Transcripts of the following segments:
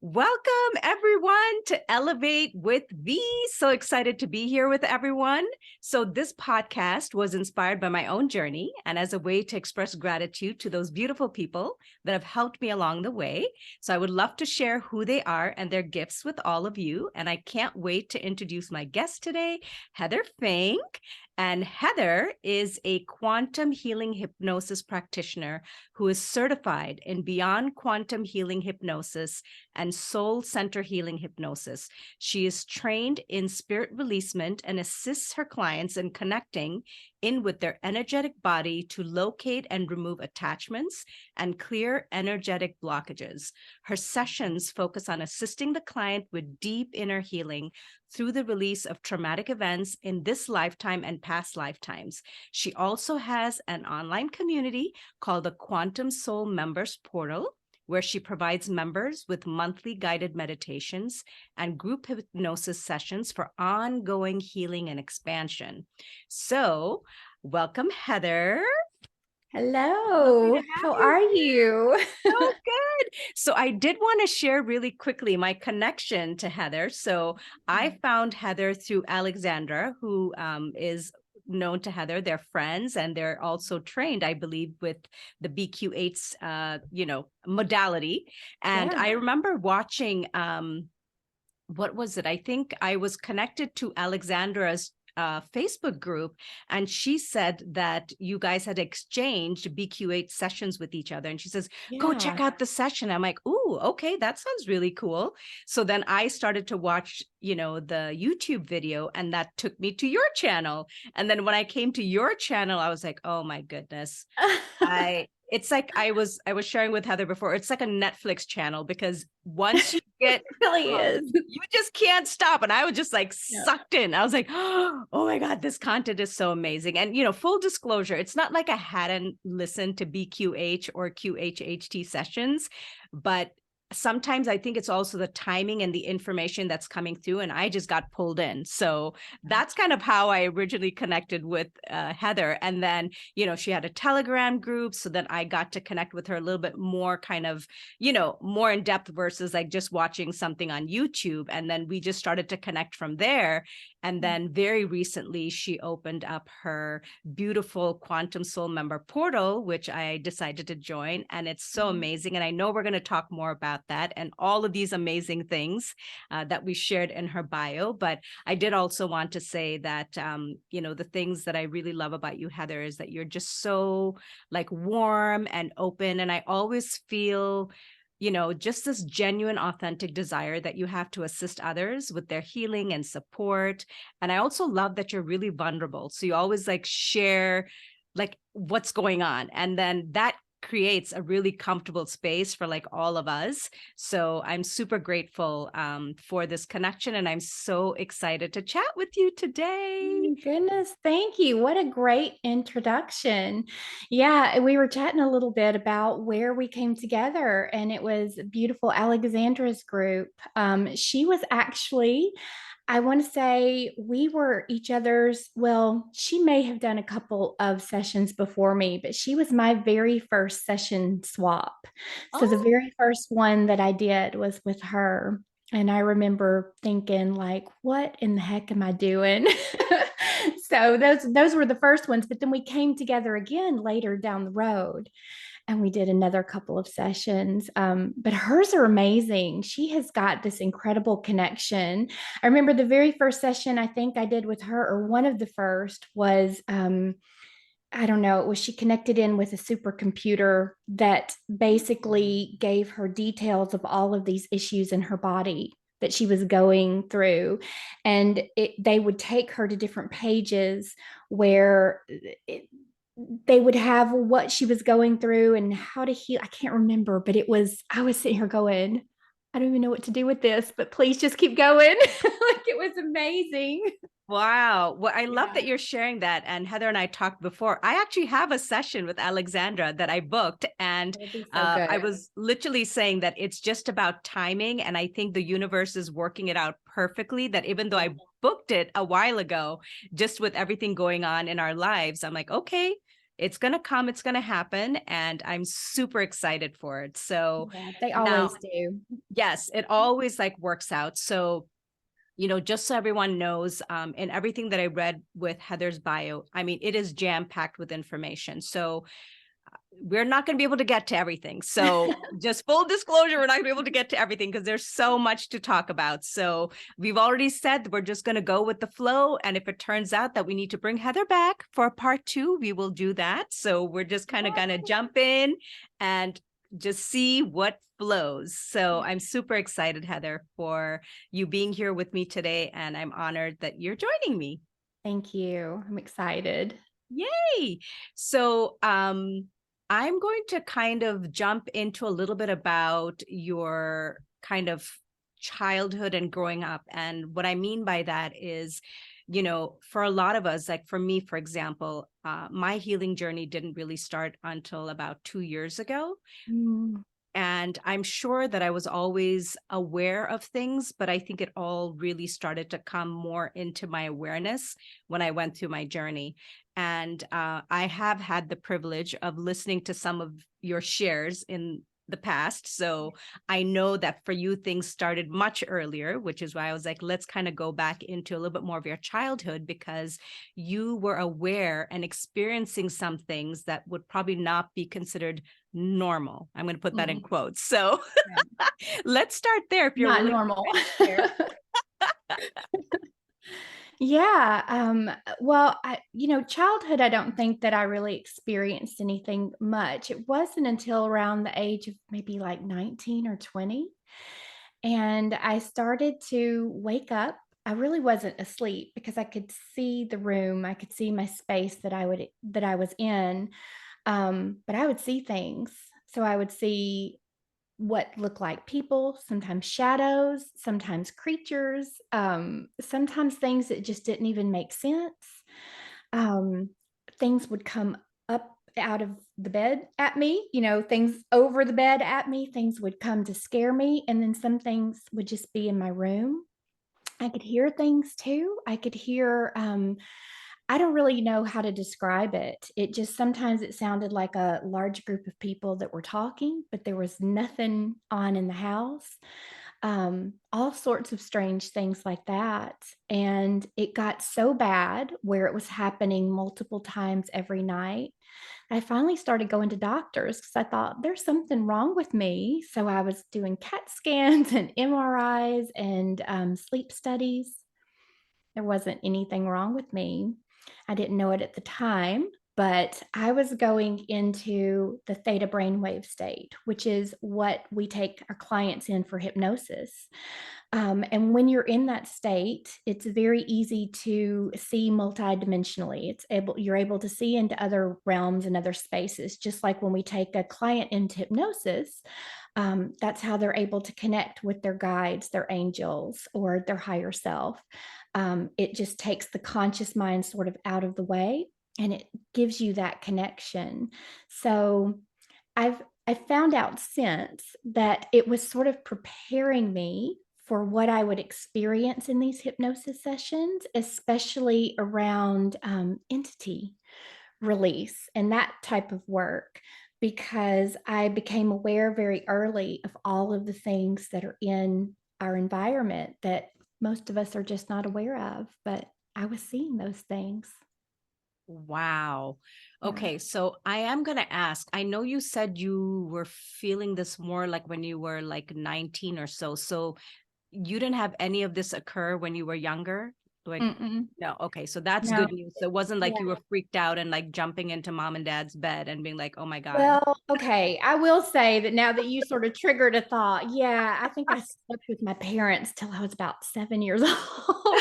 Welcome, everyone, to Elevate with V. So excited to be here with everyone. So, this podcast was inspired by my own journey and as a way to express gratitude to those beautiful people that have helped me along the way. So, I would love to share who they are and their gifts with all of you. And I can't wait to introduce my guest today, Heather Fink. And Heather is a quantum healing hypnosis practitioner who is certified in Beyond Quantum Healing Hypnosis and Soul Center Healing Hypnosis. She is trained in spirit releasement and assists her clients in connecting in with their energetic body to locate and remove attachments and clear energetic blockages. Her sessions focus on assisting the client with deep inner healing through the release of traumatic events in this lifetime and past lifetimes. She also has an online community called the Quantum Soul Members Portal, where she provides members with monthly guided meditations and group hypnosis sessions for ongoing healing and expansion. So, welcome, Heather. Lovely to Hello, have how you are here. you? So good. So I did want to share really quickly my connection to Heather. So I found Heather through Alexandra, who is known to Heather. They're friends and they're also trained, I believe, with the BQH, modality. And Yeah. I remember watching, what was it? I think I was connected to Alexandra's Facebook group, and she said that you guys had exchanged BQH sessions with each other. And she says, go check Yeah. out the session. I'm like, ooh, okay, that sounds really cool. So then I started to watch, the YouTube video, and that took me to your channel. And then when I came to your channel, I was like, oh my goodness. It's like I was sharing with Heather before, it's like a Netflix channel because once you get Really hooked, is. you just can't stop. And I was just like Yeah. sucked in. I was like, oh my God, this content is so amazing. And full disclosure, it's not like I hadn't listened to BQH or QHHT sessions, but sometimes I think it's also the timing and the information that's coming through, and I just got pulled in. So that's kind of how I originally connected with Heather. And then she had a Telegram group. So then I got to connect with her a little bit more kind of, more in depth versus like just watching something on YouTube. And then we just started to connect from there. And then very recently, she opened up her beautiful Quantum Soul Member Portal, which I decided to join. And it's so amazing. And I know we're going to talk more about that and all of these amazing things that we shared in her bio. But I did also want to say that, the things that I really love about you, Heather, is that you're just so like warm and open. And I always feel just this genuine, authentic desire that you have to assist others with their healing and support. And I also love that you're really vulnerable. So you always like share like what's going on. And then that creates a really comfortable space for like all of us. So I'm super grateful for this connection. And I'm so excited to chat with you today. My goodness, thank you. What a great introduction. Yeah, we were chatting a little bit about where we came together, and it was beautiful Alexandra's group. She was actually, I want to say we were each other's, well, she may have done a couple of sessions before me, but she was my very first session swap. So the Oh, very first one that I did was with her. And I remember thinking, like, what in the heck am I doing? So those were the first ones. But then we came together again later down the road, and we did another couple of sessions. But hers are amazing. She has got this incredible connection. I remember the very first session I think I did with her, or one of the first, was I don't know, it was she connected in with a supercomputer that basically gave her details of all of these issues in her body that she was going through. And they would take her to different pages where they would have what she was going through and how to heal. I can't remember, but I was sitting here going, I don't even know what to do with this, but please just keep going. Like, it was amazing. wow. Well, I love Yeah. that you're sharing that. And Heather and I talked before. I actually have a session with Alexandra that I booked. And It would be so I good. was literally saying that it's just about timing. And I think the universe is working it out perfectly. That even though Yeah. I booked it a while ago, just with everything going on in our lives, I'm like, okay, It's going to come, it's going to happen. And I'm super excited for it. So Yeah, they now, always do. yes, it always like works out. So, just so everyone knows, in everything that I read with Heather's bio, I mean, it is jam packed with information. So we're not going to be able to get to everything. So just full disclosure, we're not going to be able to get to everything because there's so much to talk about. So we've already said we're just going to go with the flow. And if it turns out that we need to bring Heather back for part 2, we will do that. So we're just kind of going to jump in and just see what flows. So I'm super excited, Heather, for you being here with me today. And I'm honored that you're joining me. Thank you. I'm excited. Yay. So I'm going to kind of jump into a little bit about your kind of childhood and growing up. And what I mean by that is, for a lot of us, like for me, for example, my healing journey didn't really start until about 2 years ago. Mm. And I'm sure that I was always aware of things, but I think it all really started to come more into my awareness when I went through my journey. And I have had the privilege of listening to some of your shares in the past. So I know that for you, things started much earlier, which is why I was like, let's kind of go back into a little bit more of your childhood, because you were aware and experiencing some things that would probably not be considered normal. I'm going to put that in quotes. So let's start there if you're Not willing normal. to share. Yeah. Well, childhood, I don't think that I really experienced anything much. It wasn't until around the age of maybe like 19 or 20. And I started to wake up. I really wasn't asleep because I could see the room. I could see my space that I was in. But I would see things. So I would see what look like people, sometimes shadows, sometimes creatures, sometimes things that just didn't even make sense. Um, Things would come up out of the bed at me, things over the bed at me, things would come to scare me. And then some things would just be in my room. I could hear things too. I could hear, I don't really know how to describe it. It just sometimes it sounded like a large group of people that were talking, but there was nothing on in the house. All sorts of strange things like that. And it got so bad where it was happening multiple times every night. I finally started going to doctors because I thought there's something wrong with me. So I was doing CAT scans and MRIs and sleep studies. There wasn't anything wrong with me. I didn't know it at the time, but I was going into the theta brainwave state, which is what we take our clients in for hypnosis. And when you're in that state, it's very easy to see multidimensionally. You're able to see into other realms and other spaces, just like when we take a client into hypnosis. That's how they're able to connect with their guides, their angels, or their higher self. It just takes the conscious mind sort of out of the way, and it gives you that connection. So I found out since that it was sort of preparing me for what I would experience in these hypnosis sessions, especially around entity release and that type of work, because I became aware very early of all of the things that are in our environment that most of us are just not aware of. But I was seeing those things. Wow. Yeah. Okay, so I am going to ask. I know you said you were feeling this more like when you were like 19 or so. So you didn't have any of this occur when you were younger? Like, Mm-mm. no. Okay, so that's No. good news. So it wasn't like Yeah. you were freaked out and like jumping into mom and dad's bed and being like, "Oh my God." Well, okay. I will say that now that you sort of triggered a thought, yeah, I think I slept with my parents till I was about 7 years old.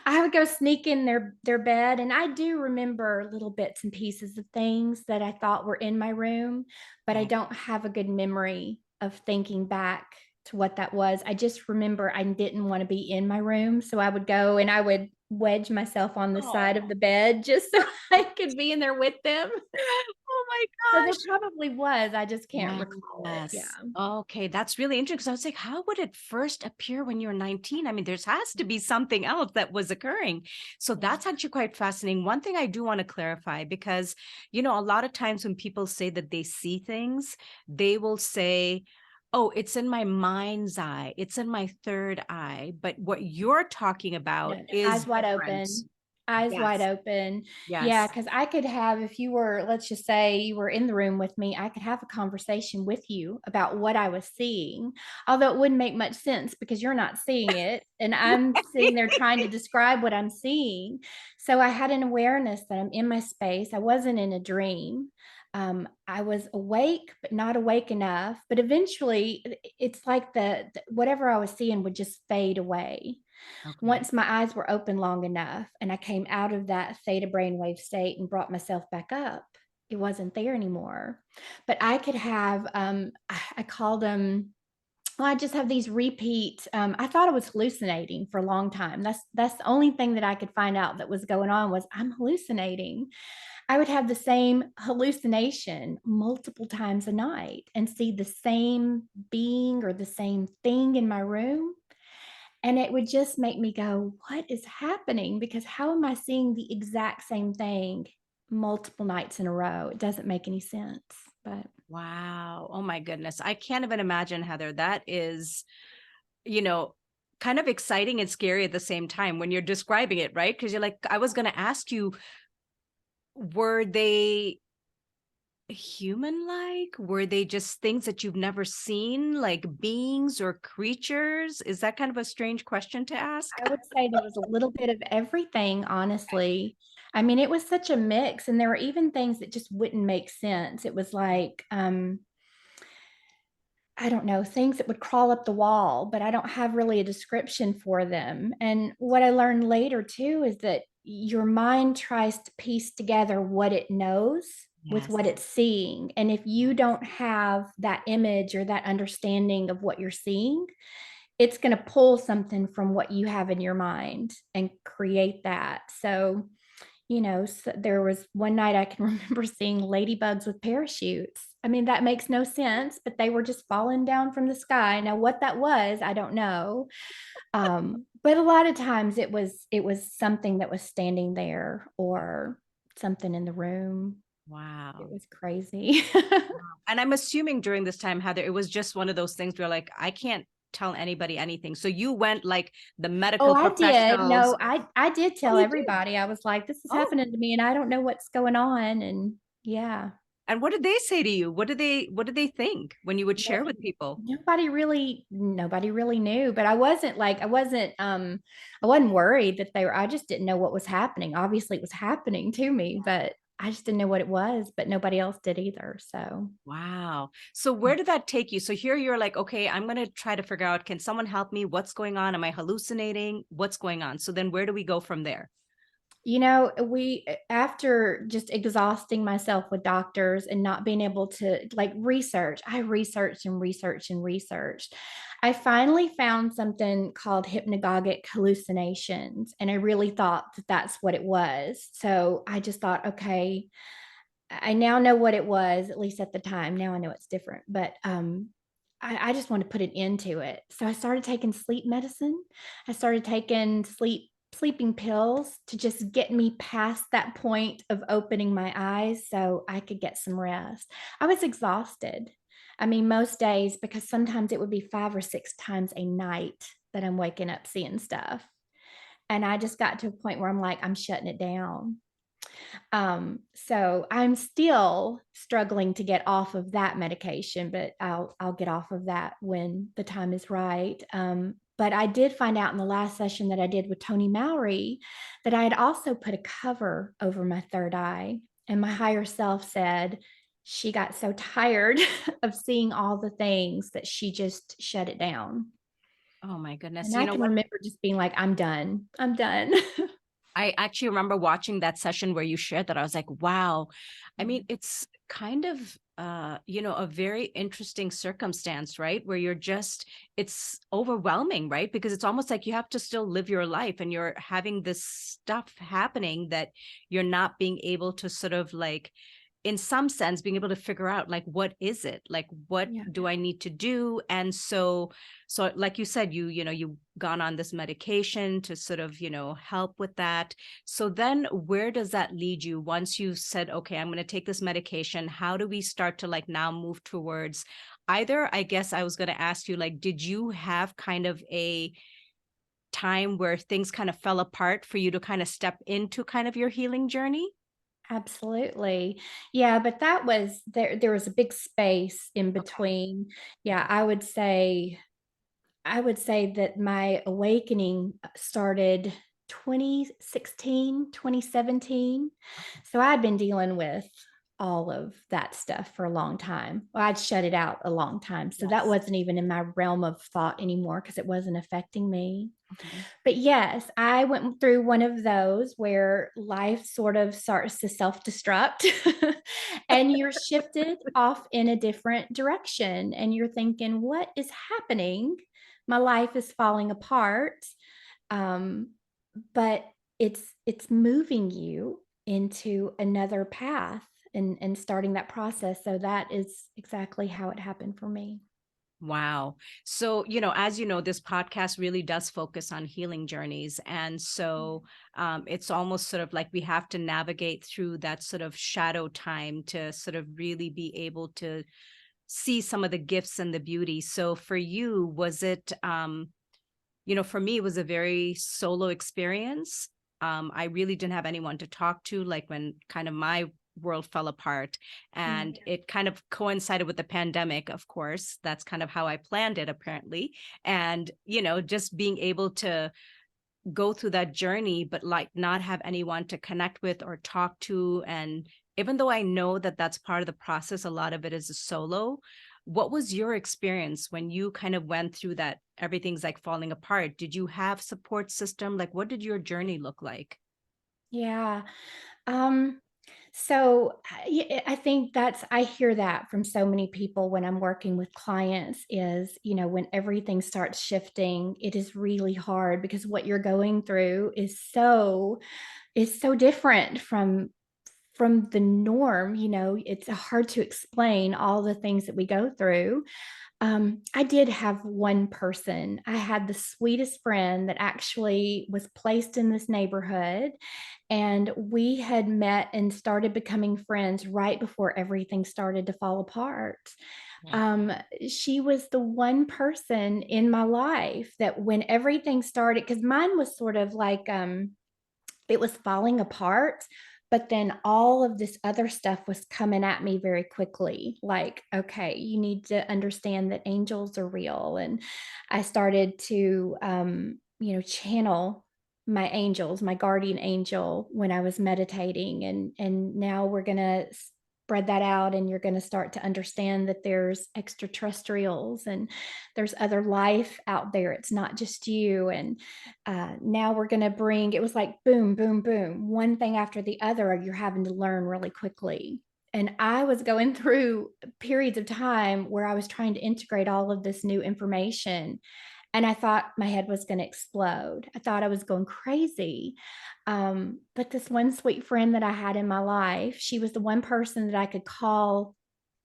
I would go sneak in their bed, and I do remember little bits and pieces of things that I thought were in my room, but I Okay. don't have a good memory of thinking back to what that was. I just remember I didn't want to be in my room, so I would go and I would wedge myself on the Oh, side of the bed just so I could be in there with them. So my there gosh. probably was, I just can't recall it. Yeah. Yes. Okay, that's really interesting. 'Cause I was like, how would it first appear when you're 19? I mean, there's has to be something else that was occurring. So Yeah. that's actually quite fascinating. One thing I do want to clarify, because, you know, a lot of times when people say that they see things, they will say, oh, it's in my mind's eye, it's in my third eye. But what you're talking about No, is eyes wide different. open. Eyes wide Yes. open. Yeah, Yes. because I could have, if you were, let's just say you were in the room with me, I could have a conversation with you about what I was seeing, although it wouldn't make much sense because you're not seeing it. And I'm sitting there trying to describe what I'm seeing. So I had an awareness that I'm in my space. I wasn't in a dream. I was awake, but not awake enough. But eventually, it's like whatever I was seeing would just fade away Okay. once my eyes were open long enough and I came out of that theta brainwave state and brought myself back up, it wasn't there anymore. But I could have, I called them, well, I just have these repeat. I thought I was hallucinating for a long time. That's the only thing that I could find out that was going on was I'm hallucinating. I would have the same hallucination multiple times a night and see the same being or the same thing in my room. And it would just make me go, what is happening? Because how am I seeing the exact same thing multiple nights in a row? It doesn't make any sense. But Wow. Oh my goodness. I can't even imagine, Heather. That is, you know, kind of exciting and scary at the same time when you're describing it, right? Because you're like, I was going to ask you, were they human like? Were they just things that you've never seen, like beings or creatures? Is that kind of a strange question to ask? I would say there was a little bit of everything, honestly. I mean, it was such a mix, and there were even things that just wouldn't make sense. It was like, I don't know, things that would crawl up the wall, but I don't have really a description for them. And what I learned later too is that your mind tries to piece together what it knows with Yes. what it's seeing. And if you don't have that image or that understanding of what you're seeing, it's going to pull something from what you have in your mind and create that. So, so there was one night I can remember seeing ladybugs with parachutes. I mean, that makes no sense, but they were just falling down from the sky. Now, what that was, I don't know. But a lot of times it was something that was standing there or something in the room. It Wow. was crazy. And I'm assuming during this time, Heather, it was just one of those things where like, I can't tell anybody anything. So you went like the Oh, medical I did. professionals. No, I did Oh, tell you did? everybody. I was like, this is Oh. happening to me and I don't know what's going on. And yeah. And what did they say to you? What did they think when you would share with people? Nobody really knew, but I wasn't worried that I just didn't know what was happening. Obviously it was happening to me, but I just didn't know what it was, but nobody else did either. So Wow. So where did that take you? So here you're like, okay, I'm going to try to figure out, can someone help me? What's going on? Am I hallucinating? What's going on? So then where do we go from there? we after just exhausting myself with doctors and not being able to like research, I researched and researched and researched. I finally found something called hypnagogic hallucinations, and I really thought that that's what it was. So I just thought, okay, I now know what it was, at least at the time. Now I know it's different, but I just want to put an end to it. So I started taking sleep medicine. I started taking sleeping pills to just get me past that point of opening my eyes so I could get some rest. I was exhausted. I mean, most days, because sometimes it would be 5 or 6 times a night that I'm waking up seeing stuff. And I just got to a point where I'm like, I'm shutting it down. So I'm still struggling to get off of that medication, but I'll get off of that when the time is right. But I did find out in the last session that I did with Tony Mowry that I had also put a cover over my third eye. And my higher self said she got so tired of seeing all the things that she just shut it down. Oh my goodness. And You I know can what? remember just being like, I'm done. I'm done. I actually remember watching that session where you shared that. I was like, wow. I mean, it's kind of a very interesting circumstance, right? Where it's overwhelming, right? Because it's almost like you have to still live your life and you're having this stuff happening that you're not being able to sort of like in some sense being able to figure out like what is it, like what Yeah. do I need to do. And so like you said, you've gone on this medication to sort of help with that. So then where does that lead you once you've said, okay, I'm going to take this medication? How do we start to like now move towards either, I guess I was going to ask you, like, did you have kind of a time where things kind of fell apart for you to kind of step into kind of your healing journey? Absolutely. Yeah, but that was there was a big space in Okay. between. Yeah, I would say that my awakening started 2016, 2017. So I'd been dealing with all of that stuff for a long time. Well, I'd shut it out a long time. So that Yes. wasn't even in my realm of thought anymore because it wasn't affecting me. Mhm. But yes, I went through one of those where life sort of starts to self destruct and you're shifted off in a different direction. And you're thinking, what is happening? My life is falling apart. Um, but it's moving you into another path and starting that process. So that is exactly how it happened for me. Wow. So, as you know, this podcast really does focus on healing journeys. And so it's almost sort of like we have to navigate through that sort of shadow time to sort of really be able to see some of the gifts and the beauty. So for you, was it, for me, it was a very solo experience. I really didn't have anyone to talk to, like when kind of my world fell apart. Yeah. And it kind of coincided with the pandemic, of course. That's kind of how I planned it, apparently. And, just being able to go through that journey, but like not have anyone to connect with or talk to. And even though I know that that's part of the process, a lot of it is a solo. What was your experience when you kind of went through that? Everything's like falling apart. Did you have support system? Like, what did your journey look like? Yeah. Um, I think I hear that from so many people when I'm working with clients is, when everything starts shifting, it is really hard because what you're going through is so different from the norm. It's hard to explain all the things that we go through. I did have one person. I had the sweetest friend that actually was placed in this neighborhood, and we had met and started becoming friends right before everything started to fall apart. Yeah. Um, she was the one person in my life that when everything started, because mine was sort of like it was falling apart, but then all of this other stuff was coming at me very quickly, like, okay, you need to understand that angels are real. And I started to channel my angels, my guardian angel, when I was meditating. And now we're going to spread that out, and you're going to start to understand that there's extraterrestrials and there's other life out there. It's not just you. And now we're going to bring, it was like boom, boom, boom, one thing after the other, you're having to learn really quickly. And I was going through periods of time where I was trying to integrate all of this new information. And I thought my head was going to explode. I thought I was going crazy. But this one sweet friend that I had in my life, she was the one person that I could call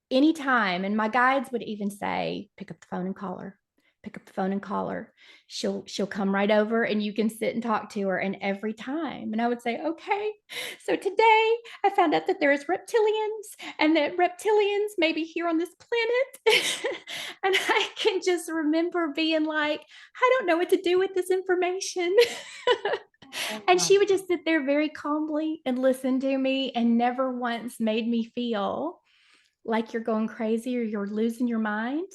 anytime. And my guides would even say, pick up the phone and call her. Pick up the phone and call her. She'll come right over and you can sit and talk to her. And every time. And I would say, okay. So today I found out that there's reptilians and that reptilians may be here on this planet. And I can just remember being like, I don't know what to do with this information. And she would just sit there very calmly and listen to me and never once made me feel like you're going crazy or you're losing your mind.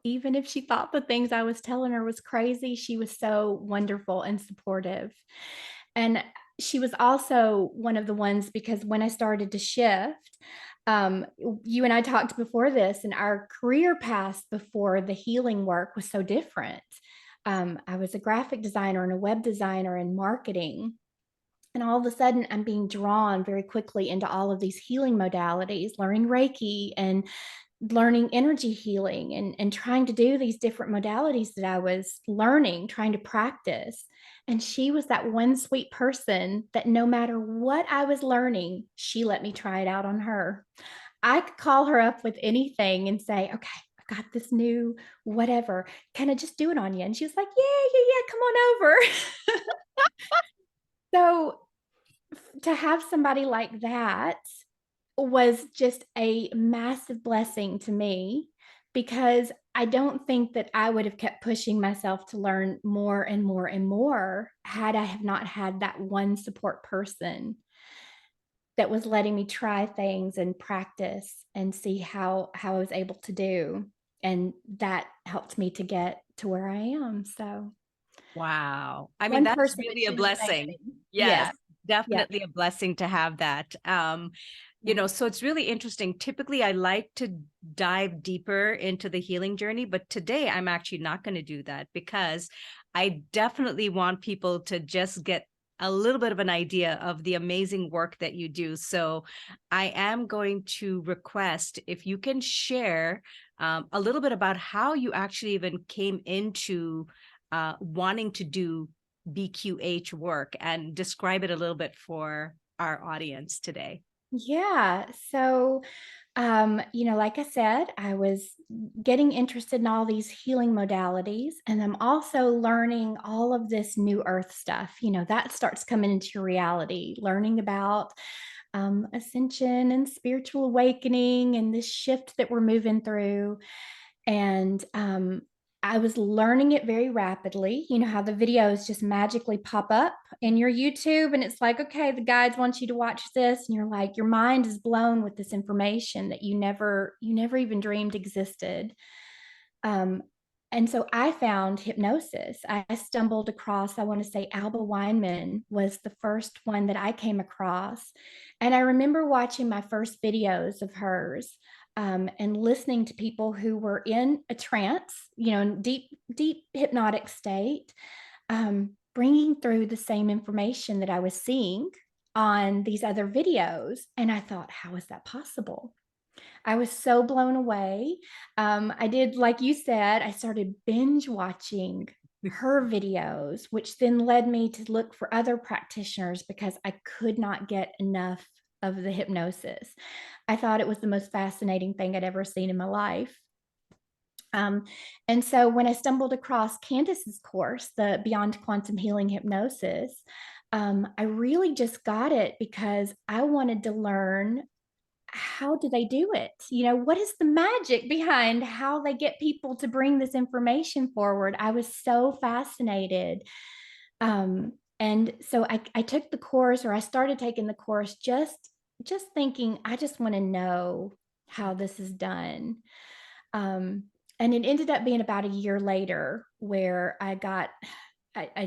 Even if she thought the things I was telling her was crazy, she was so wonderful and supportive. And she was also one of the ones, because when I started to shift, you and I talked before this, and our career paths before the healing work was so different. I was a graphic designer and a web designer and marketing. And all of a sudden, I'm being drawn very quickly into all of these healing modalities, learning Reiki and learning energy healing and trying to do these different modalities that I was learning, trying to practice. And she was that one sweet person that no matter what I was learning, she let me try it out on her. I could call her up with anything and say, okay, I got this new whatever. Can I just do it on you? And she was like, yeah, yeah, yeah, come on over. So to have somebody like that was just a massive blessing to me because I don't think that I would have kept pushing myself to learn more and more and more had I have not had that one support person that was letting me try things and practice and see how I was able to do. And that helped me to get to where I am. So Wow. I mean, one that's person really a achieved blessing. anything. Yes, Yeah. Yeah. definitely a blessing to have that. Yeah. So it's really interesting. Typically, I like to dive deeper into the healing journey, but today I'm actually not going to do that because I definitely want people to just get a little bit of an idea of the amazing work that you do. So I am going to request if you can share a little bit about how you actually even came into wanting to do BQH work and describe it a little bit for our audience today. Yeah. So, like I said, I was getting interested in all these healing modalities, and I'm also learning all of this new earth stuff. That starts coming into your reality, learning about ascension and spiritual awakening and this shift that we're moving through. And I was learning it very rapidly. You know how the videos just magically pop up in your YouTube, and it's like, okay, the guides want you to watch this, and you're like, your mind is blown with this information that you never even dreamed existed. Um, and so I found hypnosis. I stumbled across, I want to say Alba Weinman was the first one that I came across. And I remember watching my first videos of hers, and listening to people who were in a trance, in deep, deep hypnotic state, bringing through the same information that I was seeing on these other videos. And I thought, how is that possible? I was so blown away. I did, like you said, I started binge watching her videos, which then led me to look for other practitioners because I could not get enough of the hypnosis. I thought it was the most fascinating thing I'd ever seen in my life. Um, and so when I stumbled across Candace's course, the Beyond Quantum Healing Hypnosis, I really just got it because I wanted to learn, how do they do it? What is the magic behind how they get people to bring this information forward? I was so fascinated. And so I took the course, or I started taking the course, just thinking, I just want to know how this is done. And it ended up being about a year later where I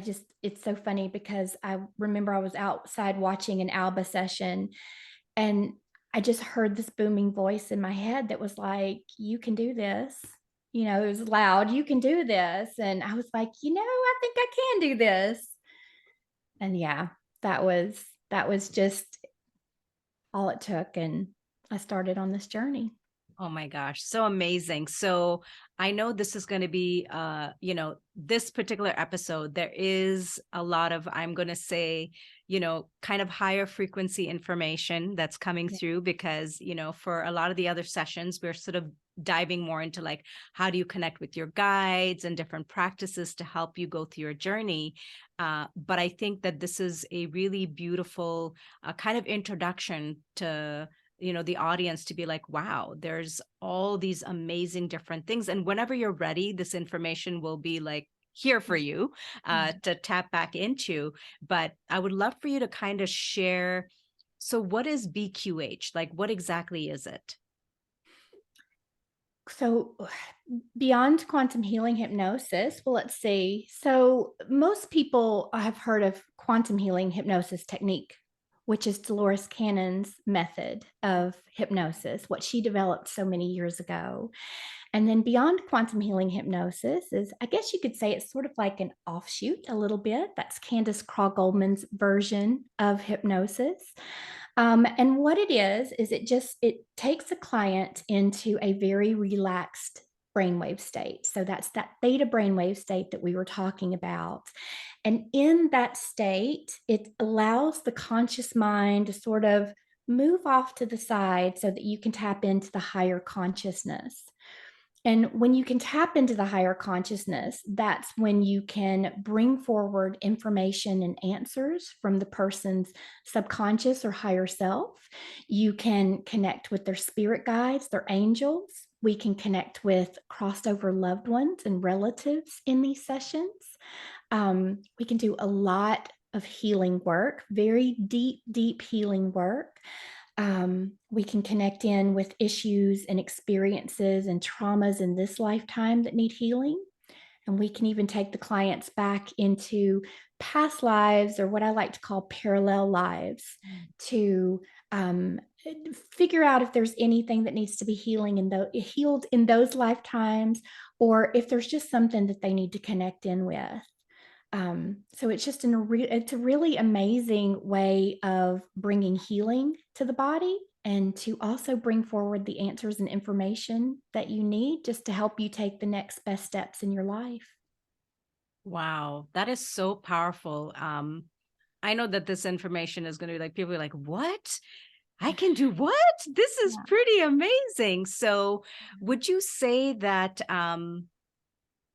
just, it's so funny because I remember I was outside watching an Alba session, and I just heard this booming voice in my head that was like, you can do this. It was loud, you can do this. And I was like, I think I can do this. And yeah, that was just all it took. And I started on this journey. Oh my gosh, so amazing. So I know this is going to be this particular episode, there is a lot of, I'm going to say, kind of higher frequency information that's coming Yeah. through because, for a lot of the other sessions, we're sort of diving more into like, how do you connect with your guides and different practices to help you go through your journey. But I think that this is a really beautiful kind of introduction to the audience to be like, wow, there's all these amazing different things, and whenever you're ready, this information will be like here for you Yeah. to tap back into. But I would love for you to kind of share, so what is BQH, like what exactly is it? So, beyond quantum healing hypnosis, well, let's see. So, most people have heard of quantum healing hypnosis technique, which is Dolores Cannon's method of hypnosis, what she developed so many years ago. And then beyond quantum healing hypnosis is, I guess you could say, it's sort of like an offshoot a little bit. That's Candace Craw Goldman's version of hypnosis. And what it is it takes a client into a very relaxed brainwave state. So that's that theta brainwave state that we were talking about. And in that state, it allows the conscious mind to sort of move off to the side so that you can tap into the higher consciousness. And when you can tap into the higher consciousness, that's when you can bring forward information and answers from the person's subconscious or higher self. You can connect with their spirit guides, their angels. We can connect with crossed over loved ones and relatives in these sessions. We can do a lot of healing work, very deep, deep healing work. We can connect in with issues and experiences and traumas in this lifetime that need healing. And we can even take the clients back into past lives, or what I like to call parallel lives, to figure out if there's anything that needs to be healed in those lifetimes, or if there's just something that they need to connect in with. So it's just it's a really amazing way of bringing healing to the body, and to also bring forward the answers and information that you need just to help you take the next best steps in your life. Wow, that is so powerful. I know that this information is going to be like, people are like, what? I can do what? This is Yeah. pretty amazing. So, would you say that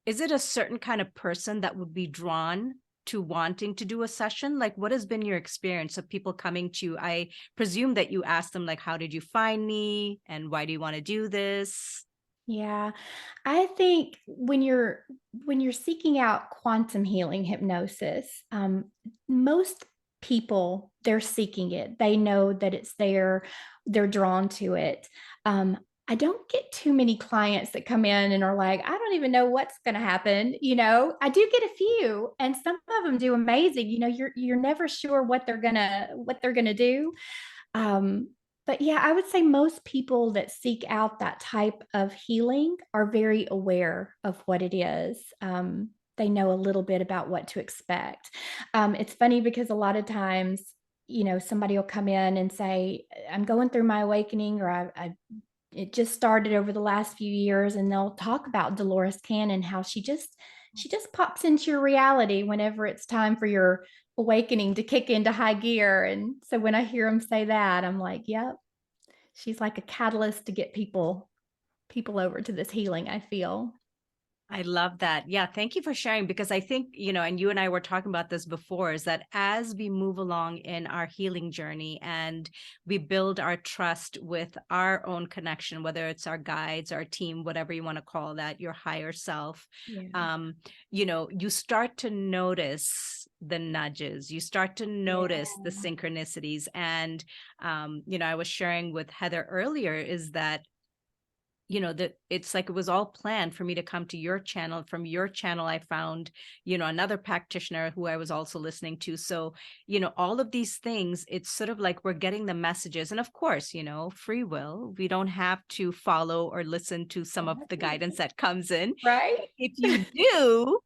is it a certain kind of person that would be drawn to wanting to do a session? Like, what has been your experience of people coming to you? I presume that you asked them, like, how did you find me? And why do you want to do this? Yeah. I think when you're seeking out quantum healing hypnosis, most people, they're seeking it. They know that it's there. They're drawn to it. I don't get too many clients that come in and are like, I don't even know what's going to happen. I do get a few, and some of them do amazing. You're never sure what they're gonna do. Um, but yeah, I would say most people that seek out that type of healing are very aware of what it is. They know a little bit about what to expect. It's funny because a lot of times, somebody will come in and say, I'm going through my awakening, or it just started over the last few years, and they'll talk about Dolores Cannon, how she just pops into your reality whenever it's time for your awakening to kick into high gear. And so when I hear them say that, I'm like, yep, she's like a catalyst to get people over to this healing, I feel. I love that. Yeah, thank you for sharing, because I think, and you and I were talking about this before, is that as we move along in our healing journey and we build our trust with our own connection, whether it's our guides, our team, whatever you want to call that, your higher self, Yeah. you start to notice the nudges, you start to Yeah. notice the synchronicities. And, I was sharing with Heather earlier is that that it's like it was all planned for me to come to your channel. From your channel, I found, another practitioner who I was also listening to. So, all of these things, it's sort of like we're getting the messages. And of course, free will. We don't have to follow or listen to some of the guidance that comes in. Right? But if you do,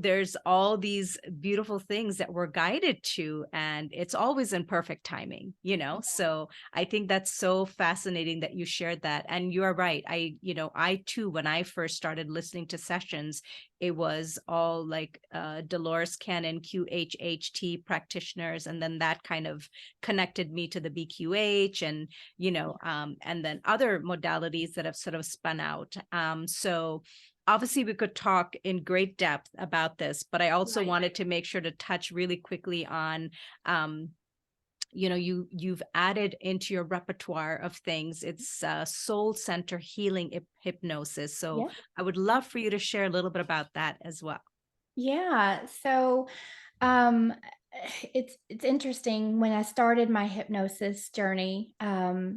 there's all these beautiful things that we're guided to, and it's always in perfect timing, So I think that's so fascinating that you shared that. And you are right. I too, when I first started listening to sessions, it was all like Dolores Cannon, QHHT practitioners. And then that kind of connected me to the BQH and then other modalities that have sort of spun out. So obviously we could talk in great depth about this, but I also Right. wanted to make sure to touch really quickly on you've added into your repertoire of things, it's soul center healing hypnosis. So Yeah. I would love for you to share a little bit about that as well. Yeah. So um it's interesting. When I started my hypnosis journey, I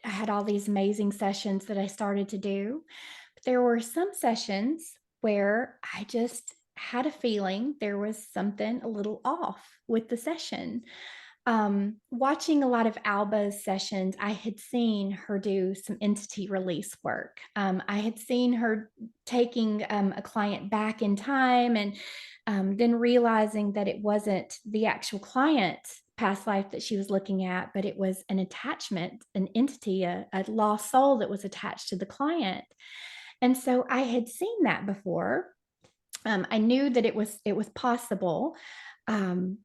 had all these amazing sessions that I started to do. But there were some sessions where I just had a feeling there was something a little off with the session. Watching a lot of Alba's sessions, I had seen her do some entity release work. I had seen her taking a client back in time, and then realizing that it wasn't the actual client past life that she was looking at, but it was an attachment, an entity, a lost soul that was attached to the client. And so I had seen that before. I knew that it was possible. Um,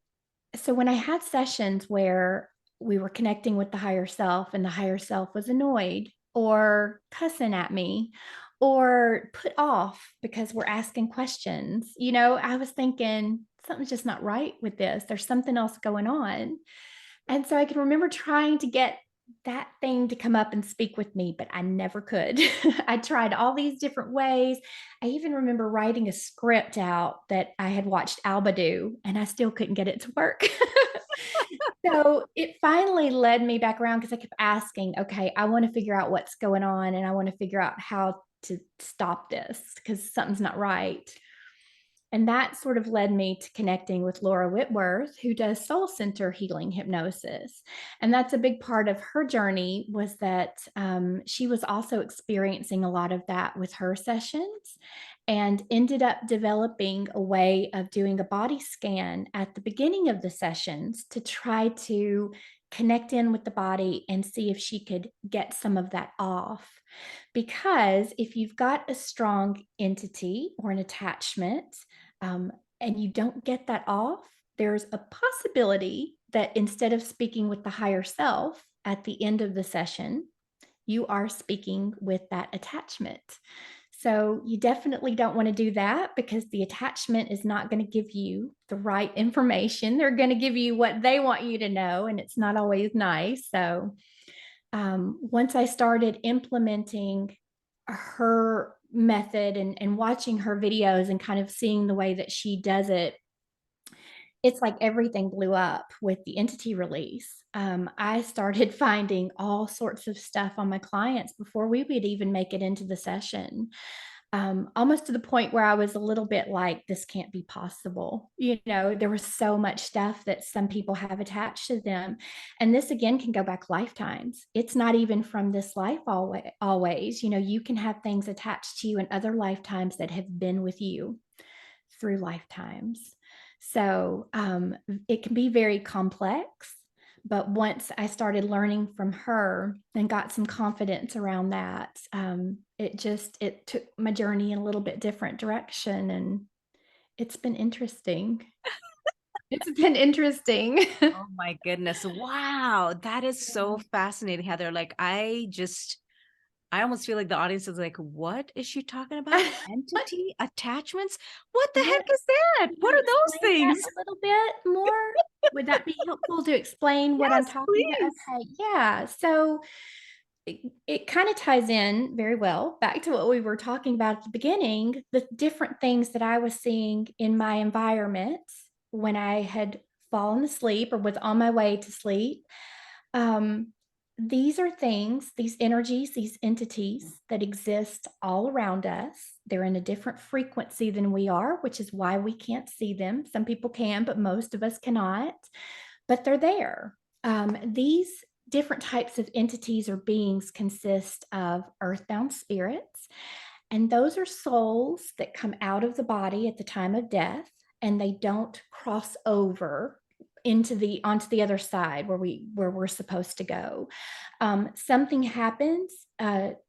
so when I had sessions where we were connecting with the higher self and the higher self was annoyed or cussing at me or put off because we're asking questions, I was thinking something's just not right with this. There's something else going on. And so I can remember trying to get that thing to come up and speak with me, but I never could. I tried all these different ways. I even remember writing a script out that I had watched Alba do, and I still couldn't get it to work. So it finally led me back around because I kept asking, okay, I want to figure out what's going on and I want to figure out how to stop this because something's not right. And that sort of led me to connecting with Laura Whitworth, who does soul center healing hypnosis. And that's a big part of her journey was that she was also experiencing a lot of that with her sessions and ended up developing a way of doing a body scan at the beginning of the sessions to try to connect in with the body and see if she could get some of that off. Because if you've got a strong entity or an attachment, and you don't get that off, there's a possibility that instead of speaking with the higher self at the end of the session, you are speaking with that attachment. So you definitely don't want to do that because the attachment is not going to give you the right information. They're going to give you what they want you to know, and it's not always nice. So once I started implementing her method and watching her videos and kind of seeing the way that she does it, it's like everything blew up with the entity release. I started finding all sorts of stuff on my clients before we would even make it into the session. Almost to the point where I was a little bit like, this can't be possible. There was so much stuff that some people have attached to them. And this again can go back lifetimes. It's not even from this life always. You can have things attached to you in other lifetimes that have been with you through lifetimes. So it can be very complex. But once I started learning from her and got some confidence around that, it took my journey in a little bit different direction, and it's been interesting. It's been interesting. Oh my goodness. Wow. That is so fascinating, Heather. Like I almost feel like the audience is like, what is she talking about? Entity attachments? What the Yeah. heck is that? Can What you are those explain that things? a little bit more? Would that be helpful to explain what I'm Yes, talking about? please. Okay, yeah. So it kind of ties in very well back to what we were talking about at the beginning, the different things that I was seeing in my environment when I had fallen asleep or was on my way to sleep. Um, these are things, these energies, these entities that exist all around us. They're in a different frequency than we are, which is why we can't see them. Some people can, but most of us cannot. But they're there. These different types of entities or beings consist of earthbound spirits, and those are souls that come out of the body at the time of death, and they don't cross over onto the other side where we're supposed to go. Something happens.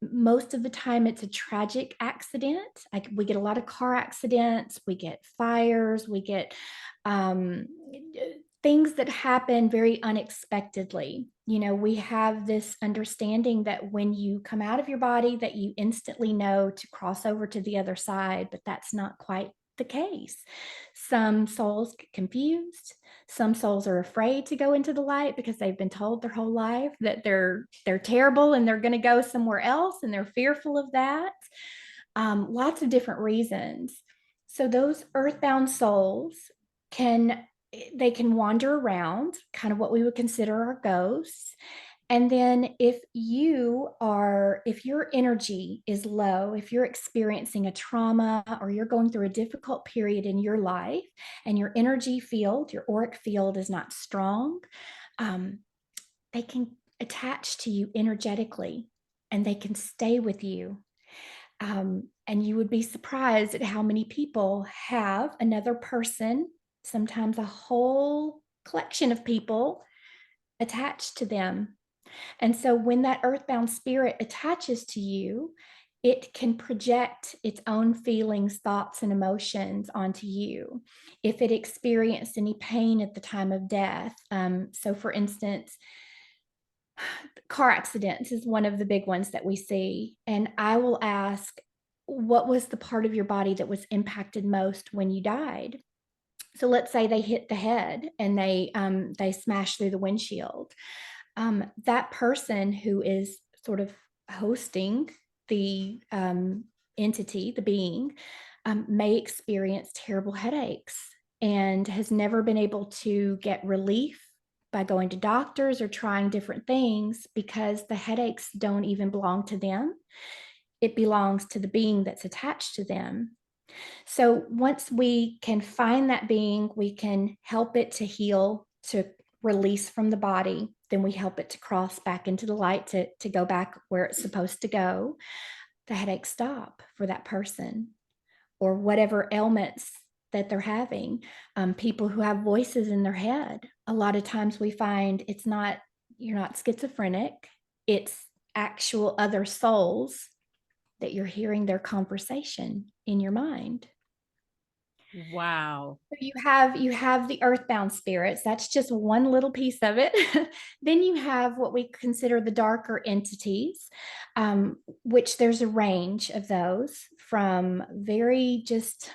Most of the time, it's a tragic accident. Like we get a lot of car accidents, we get fires, we get um, things that happen very unexpectedly. We have this understanding that when you come out of your body that you instantly know to cross over to the other side, but that's not quite the case. Some souls get confused. Some souls are afraid to go into the light because they've been told their whole life that they're terrible and they're going to go somewhere else, and they're fearful of that. Lots of different reasons. So those earthbound souls can wander around, kind of what we would consider our ghosts. And then if your energy is low, if you're experiencing a trauma or you're going through a difficult period in your life and your energy field, your auric field is not strong, they can attach to you energetically and they can stay with you. And you would be surprised at how many people have another person, sometimes a whole collection of people attached to them. And so when that earthbound spirit attaches to you, it can project its own feelings, thoughts, and emotions onto you. If it experienced any pain at the time of death, so for instance, car accidents is one of the big ones that we see. And I will ask, what was the part of your body that was impacted most when you died? So let's say they hit the head and they smash through the windshield. That person who is sort of hosting the entity, the being, may experience terrible headaches and has never been able to get relief by going to doctors or trying different things because the headaches don't even belong to them. It belongs to the being that's attached to them. So once we can find that being, we can help it to heal, to release from the body. Then we help it to cross back into the light, to go back where it's supposed to go. The headaches stop for that person, or whatever ailments that they're having. People who have voices in their head, a lot of times we find you're not schizophrenic, it's actual other souls that you're hearing their conversation in your mind. Wow. So you have the earthbound spirits. That's just one little piece of it. Then you have what we consider the darker entities, which there's a range of those, from very just,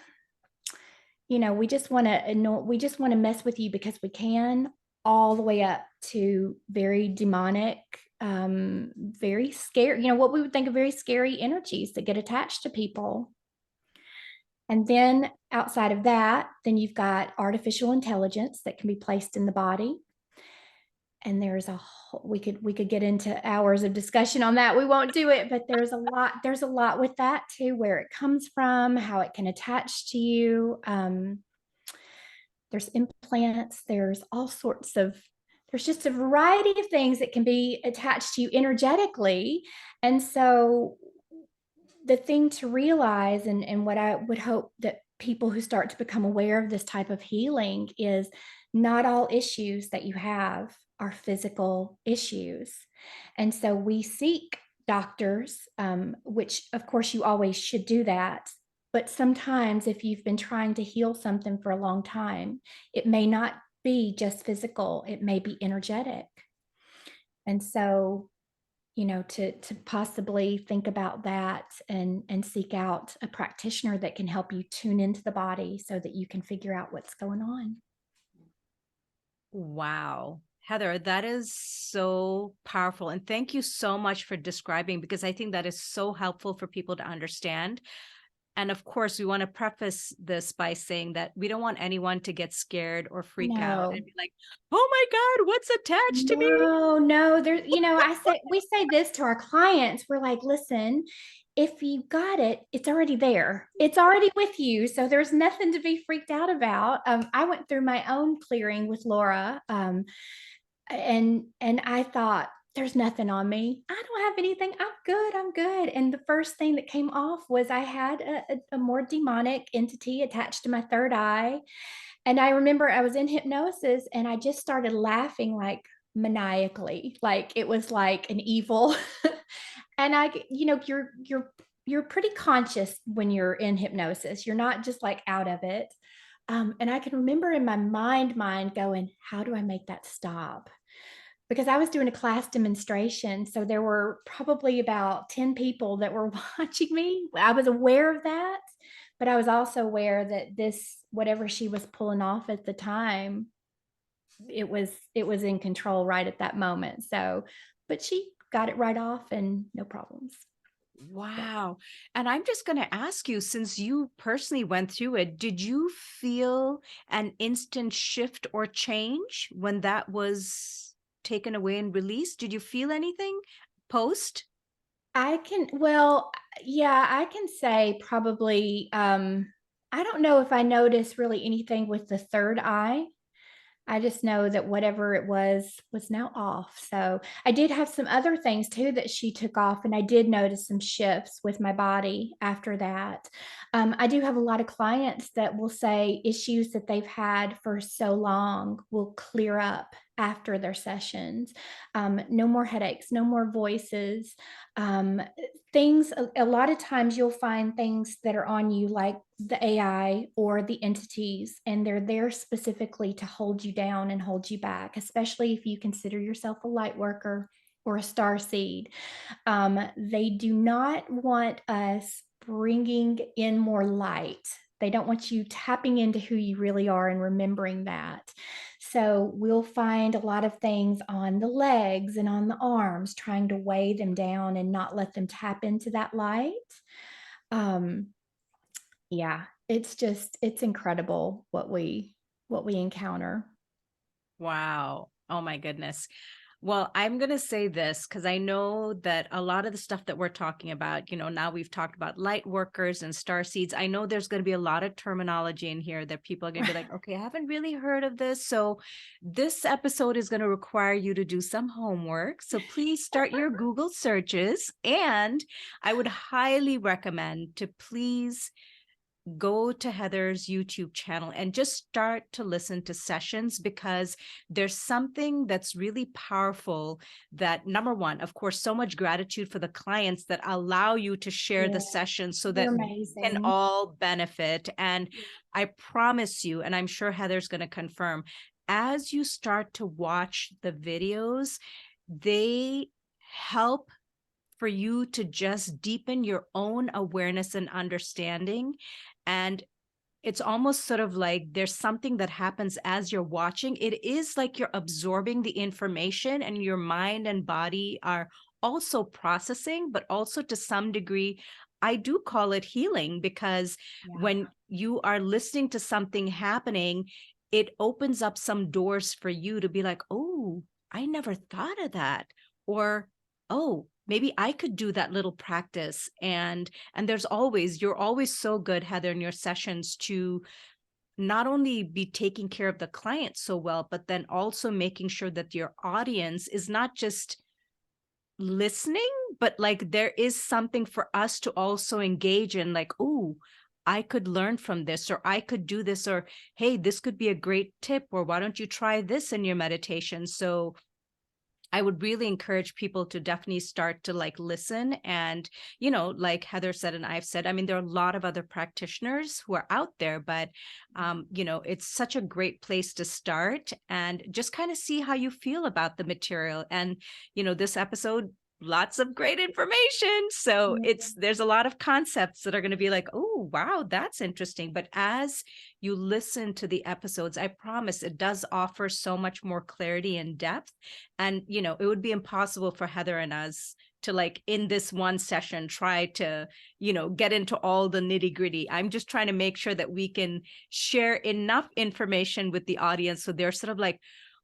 we just want to mess with you because we can, all the way up to very demonic, very scary, what we would think of very scary energies that get attached to people. And then outside of that, then you've got artificial intelligence that can be placed in the body. And there's we could get into hours of discussion on that. We won't do it, but there's a lot with that too, where it comes from, how it can attach to you. There's implants, there's just a variety of things that can be attached to you energetically. And so the thing to realize, and what I would hope that people who start to become aware of this type of healing, is not all issues that you have are physical issues. And so we seek doctors, which of course you always should do that. But sometimes if you've been trying to heal something for a long time, it may not be just physical, it may be energetic. And so to possibly think about that, and seek out a practitioner that can help you tune into the body so that you can figure out what's going on. Wow. Heather, that is so powerful. And thank you so much for describing, because I think that is so helpful for people to understand. And of course, we want to preface this by saying that we don't want anyone to get scared or freak out and No, be like, oh my God, what's attached to me? no, there, we say this to our clients. We're like, listen, if you got it, it's already there. It's already with you. So there's nothing to be freaked out about. I went through my own clearing with Laura. And I thought, there's nothing on me. I don't have anything. I'm good. And the first thing that came off was I had a more demonic entity attached to my third eye. And I remember I was in hypnosis and I just started laughing like maniacally, like it was like an evil. And you're pretty conscious when you're in hypnosis. You're not just like out of it. And I can remember in my mind going, how do I make that stop? Because I was doing a class demonstration. So there were probably about 10 people that were watching me. I was aware of that, but I was also aware that whatever she was pulling off at the time, it was in control right at that moment. So, but she got it right off and no problems. Yeah. Wow. And I'm just going to ask you, since you personally went through it, did you feel an instant shift or change when that was taken away and released? Did you feel anything post? Yeah, I can say probably, I don't know if I noticed really anything with the third eye. I just know that whatever it was now off. So I did have some other things too that she took off, and I did notice some shifts with my body after that. I do have a lot of clients that will say issues that they've had for so long will clear up after their sessions. No more headaches, no more voices. Um, things, a lot of times you'll find things that are on you, like the AI or the entities, and they're there specifically to hold you down and hold you back, especially if you consider yourself a light worker or a star seed. They do not want us bringing in more light. They don't want you tapping into who you really are and remembering that. So we'll find a lot of things on the legs and on the arms, trying to weigh them down and not let them tap into that light. Um, yeah, it's incredible what we encounter. Wow. Oh my goodness. Well, I'm going to say this because I know that a lot of the stuff that we're talking about, now we've talked about light workers and star seeds. I know there's going to be a lot of terminology in here that people are going to be like, okay, I haven't really heard of this. So this episode is going to require you to do some homework. So please start your Google searches. And I would highly recommend to please go to Heather's YouTube channel and just start to listen to sessions, because there's something that's really powerful that, number one, of course, so much gratitude for the clients that allow you to share Yeah, the sessions so they're that we can amazing. all benefit. And I promise you, and I'm sure Heather's going to confirm, as you start to watch the videos, they help for you to just deepen your own awareness and understanding. And it's almost sort of like there's something that happens as you're watching. It is like you're absorbing the information and your mind and body are also processing, but also to some degree, I do call it healing, because Yeah. when you are listening to something happening, it opens up some doors for you to be like, oh, I never thought of that. Or, oh, maybe I could do that little practice. And you're always so good, Heather, in your sessions to not only be taking care of the client so well, but then also making sure that your audience is not just listening, but like there is something for us to also engage in, like, oh, I could learn from this, or I could do this, or hey, this could be a great tip, or why don't you try this in your meditation? So I would really encourage people to definitely start to like listen. And, like Heather said, and I've said, I mean, there are a lot of other practitioners who are out there, but, it's such a great place to start and just kind of see how you feel about the material. And, this episode, lots of great information. So Yeah. there's a lot of concepts that are going to be like, oh, wow, that's interesting. But as you listen to the episodes, I promise it does offer so much more clarity and depth. And, it would be impossible for Heather and us to, like, in this one session, try to, get into all the nitty gritty. I'm just trying to make sure that we can share enough information with the audience so they're sort of like,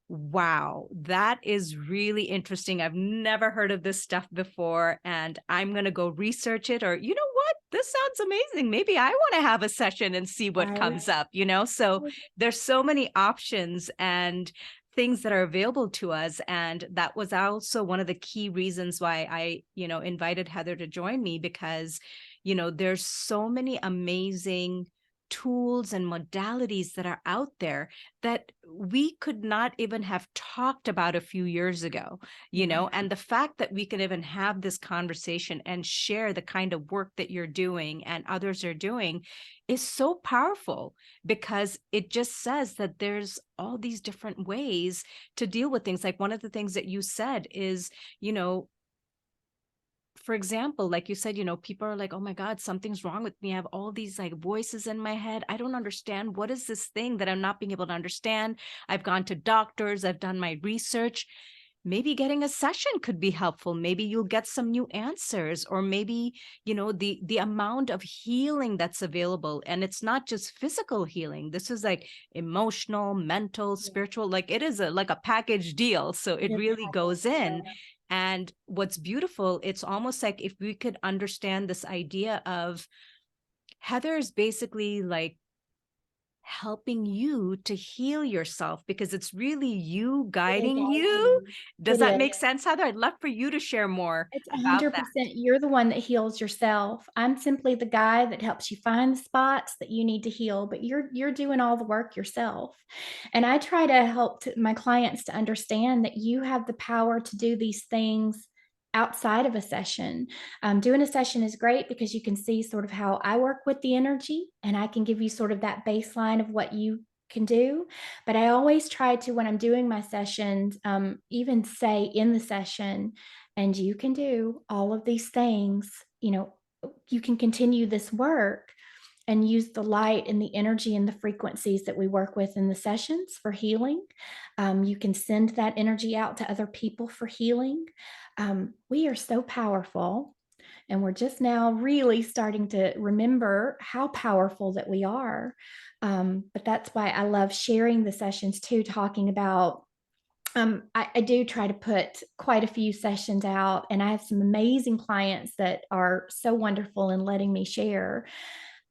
wow, that is really interesting. I've never heard of this stuff before, and I'm going to go research it. Or, you know what? This sounds amazing. Maybe I want to have a session and see what Right. comes up, So there's so many options and things that are available to us. And that was also one of the key reasons why I, invited Heather to join me, because, there's so many amazing tools and modalities that are out there that we could not even have talked about a few years ago, Yeah. and the fact that we can even have this conversation and share the kind of work that you're doing and others are doing is so powerful, because it just says that there's all these different ways to deal with things. Like one of the things that you said is, you know, for example, like you said, people are like, oh my God, something's wrong with me. I have all these like voices in my head. I don't understand. What is this thing that I'm not being able to understand? I've gone to doctors, I've done my research. Maybe getting a session could be helpful. Maybe you'll get some new answers, or maybe, the amount of healing that's available. And it's not just physical healing. This is like emotional, mental, Yeah. spiritual, like it is like a package deal. So it It is really goes in. like And what's beautiful, it's almost like if we could understand this idea of Heather is basically like helping you to heal yourself, because it's really you It is guiding all you. you. Does It that is. make sense, Heather? I'd love for you to share more It's about that. 100% you're the one that heals yourself. I'm simply the guy that helps you find the spots that you need to heal, but you're doing all the work yourself. And I try to help my clients to understand that you have the power to do these things outside of a session. Doing a session is great because you can see sort of how I work with the energy, and I can give you sort of that baseline of what you can do. But I always try to, when I'm doing my sessions, even say in the session, and you can do all of these things, you can continue this work and use the light and the energy and the frequencies that we work with in the sessions for healing. You can send that energy out to other people for healing. We are so powerful, and we're just now really starting to remember how powerful that we are. But that's why I love sharing the sessions too, talking about I do try to put quite a few sessions out, and I have some amazing clients that are so wonderful in letting me share.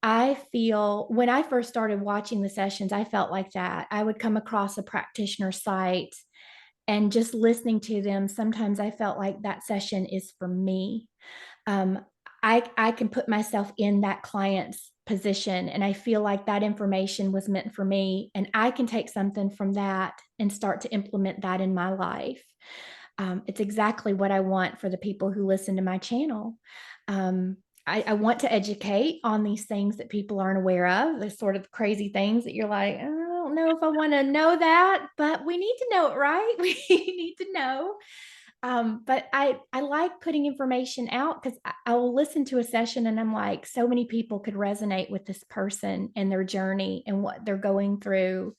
I feel when I first started watching the sessions, I felt like that. I would come across a practitioner site, and just listening to them, sometimes I felt like that session is for me. um, I can put myself in that client's position, and I feel like that information was meant for me, and I can take something from that and start to implement that in my life. It's exactly what I want for the people who listen to my channel. I want to educate on these things that people aren't aware of, the sort of crazy things that you're like, I don't know if I want to know that, but we need to know it, right? We need to know. But I like putting information out because I will listen to a session and I'm like, so many people could resonate with this person and their journey and what they're going through.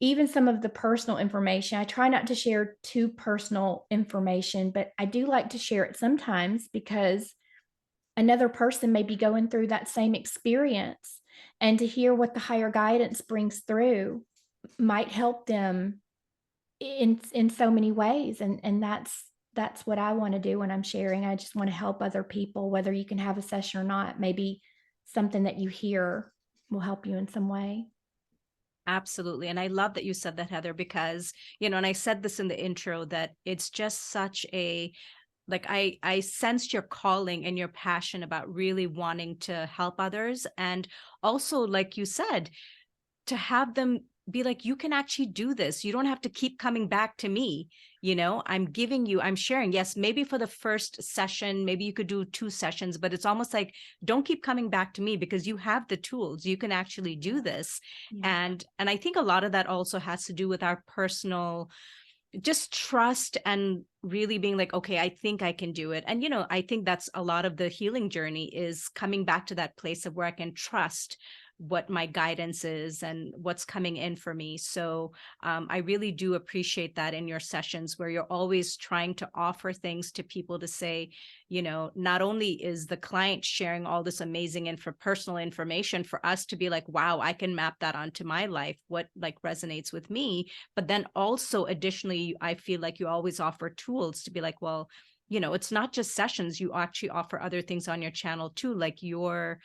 Even some of the personal information, I try not to share too personal information, but I do like to share it sometimes because another person may be going through that same experience, and to hear what the higher guidance brings through might help them in so many ways. And that's what I want to do when I'm sharing. I just want to help other people, whether you can have a session or not. Maybe something that you hear will help you in some way. Absolutely. And I love that you said that, Heather, because, and I said this in the intro, that it's just such a, like, I sensed your calling and your passion about really wanting to help others. And also, like you said, to have them be like, you can actually do this. You don't have to keep coming back to me. I'm sharing. Yes, maybe for the first session, maybe you could do 2 sessions, but it's almost like, don't keep coming back to me because you have the tools. You can actually do this. Yeah. And I think a lot of that also has to do with our personal just trust, and really being like, okay, I think I can do it. And I think that's a lot of the healing journey, is coming back to that place of where I can trust what my guidance is and what's coming in for me. So I really do appreciate that in your sessions, where you're always trying to offer things to people to say, not only is the client sharing all this amazing personal information for us to be like, wow, I can map that onto my life, what like resonates with me. But then also additionally, I feel like you always offer tools to be like, well, it's not just sessions. You actually offer other things on your channel too, like you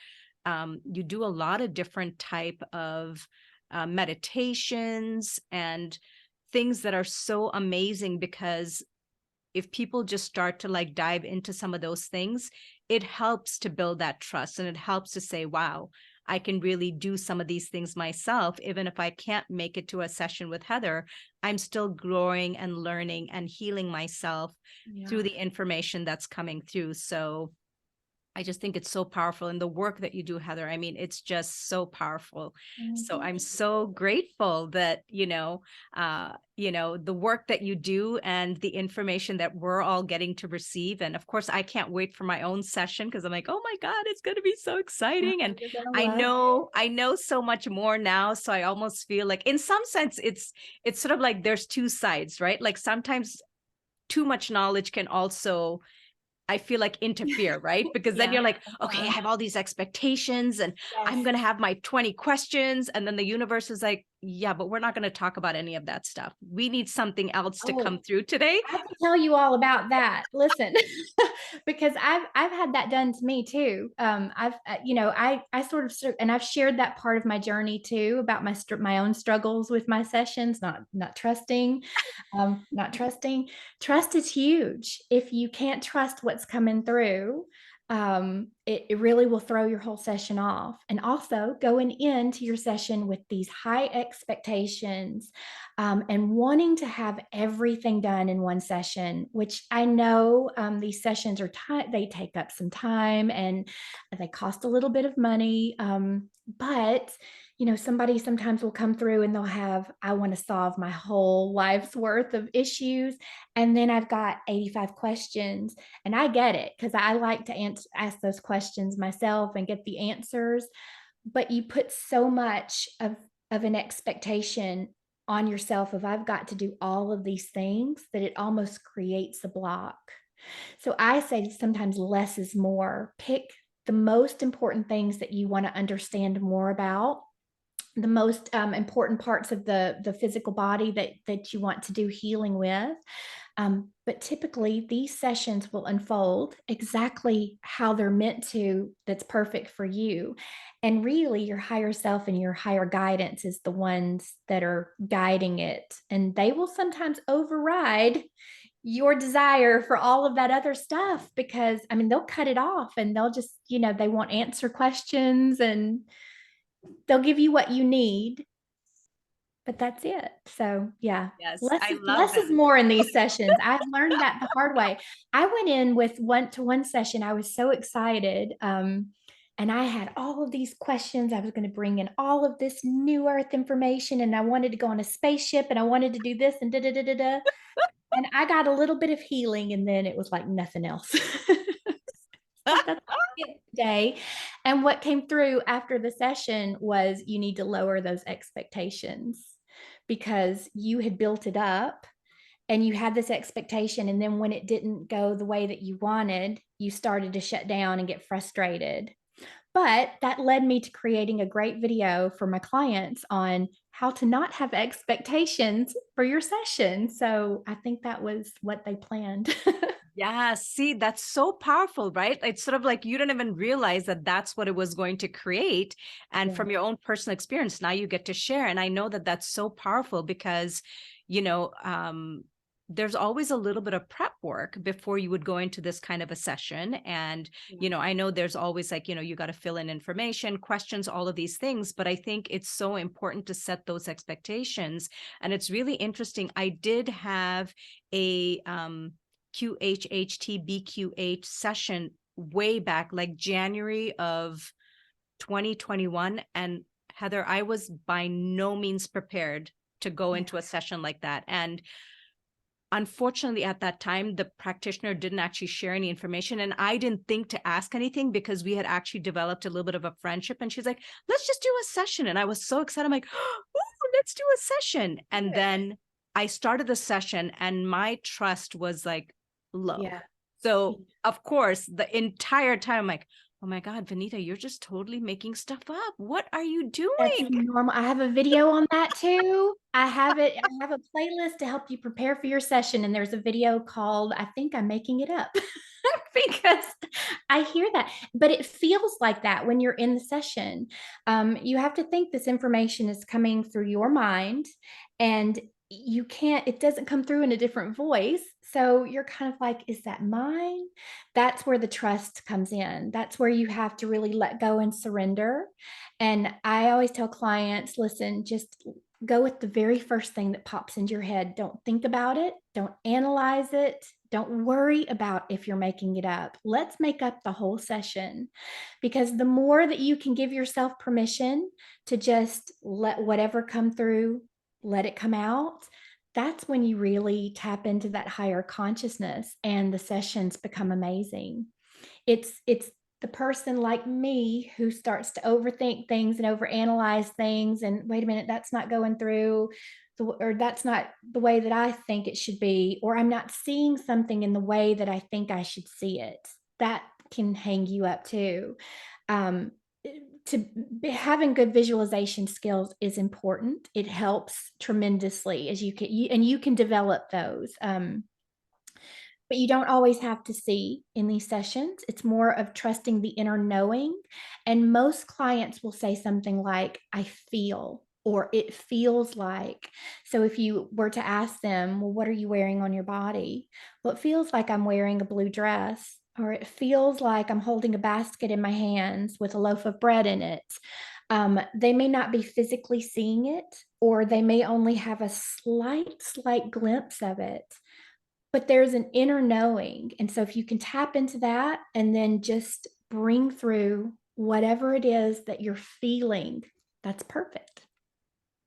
do a lot of different type of meditations and things that are so amazing, because if people just start to like dive into some of those things, it helps to build that trust, and it helps to say, wow, I can really do some of these things myself. Even if I can't make it to a session with Heather, I'm still growing and learning and healing myself through Yeah. the information that's coming through. So I just think it's so powerful. And the work that you do, Heather, I mean, it's just so powerful. So Mhm. I'm so grateful that, the work that you do and the information that we're all getting to receive. And of course, I can't wait for my own session, because I'm like, oh my God, it's going to be so Oh, exciting. And you're gonna I love know, I know so much more now. So I almost feel like in some sense, it's sort of like there's two sides, right? Like sometimes too much knowledge can also, I feel like, interfere, right? it. Because then Yeah. you're like, okay, I Uh-huh. have all these expectations and I'm Yes. going to have my 20 questions. And then the universe is like, Yeah, but we're not going to talk about any of that stuff. We need something else to Oh, come through today. I can tell you all about that. Listen, because I've had that done to me too. I've you know, I sort of and I've shared that part of my journey too, about my own struggles with my sessions, not trusting, not trusting. Trust is huge. If you can't trust what's coming through, it really will throw your whole session off. And also going into your session with these high expectations, and wanting to have everything done in one session, which I know, these sessions are they take up some time and they cost a little bit of money. But somebody sometimes will come through and they'll have, I want to solve my whole life's worth of issues. And then I've got 85 questions. And I get it, because I like to ask those questions myself and get the answers. But you put so much of an expectation on yourself of, I've got to do all of these things, that it almost creates a block. So I say sometimes less is more. Pick the most important things that you want to understand more about, the most important parts of the physical body that you want to do healing with. But typically these sessions will unfold exactly how they're meant to, that's perfect for you. And really your higher self and your higher guidance is the ones that are guiding it. And they will sometimes override your desire for all of that other stuff, because I mean, they'll cut it off and they'll just, they won't answer questions, and they'll give you what you need, but that's it. So yeah, Yes, less I is love less that. is more in these sessions. I've learned that the hard way. I went in with one session. I was so excited. And I had all of these questions. I was going to bring in all of this new earth information, and I wanted to go on a spaceship, and I wanted to do this and da da da da da. And I got a little bit of healing, and then it was like nothing else. Like, that's it today. And what came through after the session was, you need to lower those expectations, because you had built it up and you had this expectation. And then when it didn't go the way that you wanted, you started to shut down and get frustrated. But that led me to creating a great video for my clients on how to not have expectations for your session. So I think that was what they planned. Yeah, see, that's so powerful, right? It's sort of like you didn't even realize that that's what it was going to create. And Yeah. from your own personal experience, now you get to share. And I know that that's so powerful because, you know, there's always a little bit of prep work before you would go into this kind of a session. And, I know there's always like, you got to fill in information, questions, all of these things. But I think it's so important to set those expectations. And it's really interesting. I did have a, QHHT BQH session way back, like January of 2021. And Heather, I was by no means prepared to go Yeah. into a session like that. And unfortunately, at that time, the practitioner didn't actually share any information. And I didn't think to ask anything because we had actually developed a little bit of a friendship. And she's like, let's just do a session. And I was so excited. I'm like, oh, let's do a session. And then I started the session and my trust was like low. Yeah. So, of course, the entire time, I'm like, oh my God, Vanita, you're just totally making stuff up. What are you That's doing? normal. I have a video on that too. I have a playlist to help you prepare for your session. And there's a video called, I think I'm making it up, because I hear that. But it feels like that when you're in the session. You have to think this information is coming through your mind, and it doesn't come through in a different voice. So you're kind of like, is that mine? That's where the trust comes in. That's where you have to really let go and surrender. And I always tell clients, listen, just go with the very first thing that pops into your head. Don't think about it. Don't analyze it. Don't worry about if you're making it up. Let's make up the whole session, because the more that you can give yourself permission to just let whatever come through, let it come out, that's when you really tap into that higher consciousness and the sessions become amazing. It's the person like me who starts to overthink things and overanalyze things, and wait a minute, that's not going through, or that's not the way that I think it should be, or I'm not seeing something in the way that I think I should see it. That can hang you up too. Um, to having good visualization skills is important. It helps tremendously as you can develop those. But you don't always have to see in these sessions. It's more of trusting the inner knowing. And most clients will say something like, I feel, or it feels like. So if you were to ask them, well, what are you wearing on your body? Well, it feels like I'm wearing a blue dress, or it feels like I'm holding a basket in my hands with a loaf of bread in it. They may not be physically seeing it, or they may only have a slight glimpse of it, but there's an inner knowing. And so if you can tap into that and then just bring through whatever it is that you're feeling, that's perfect.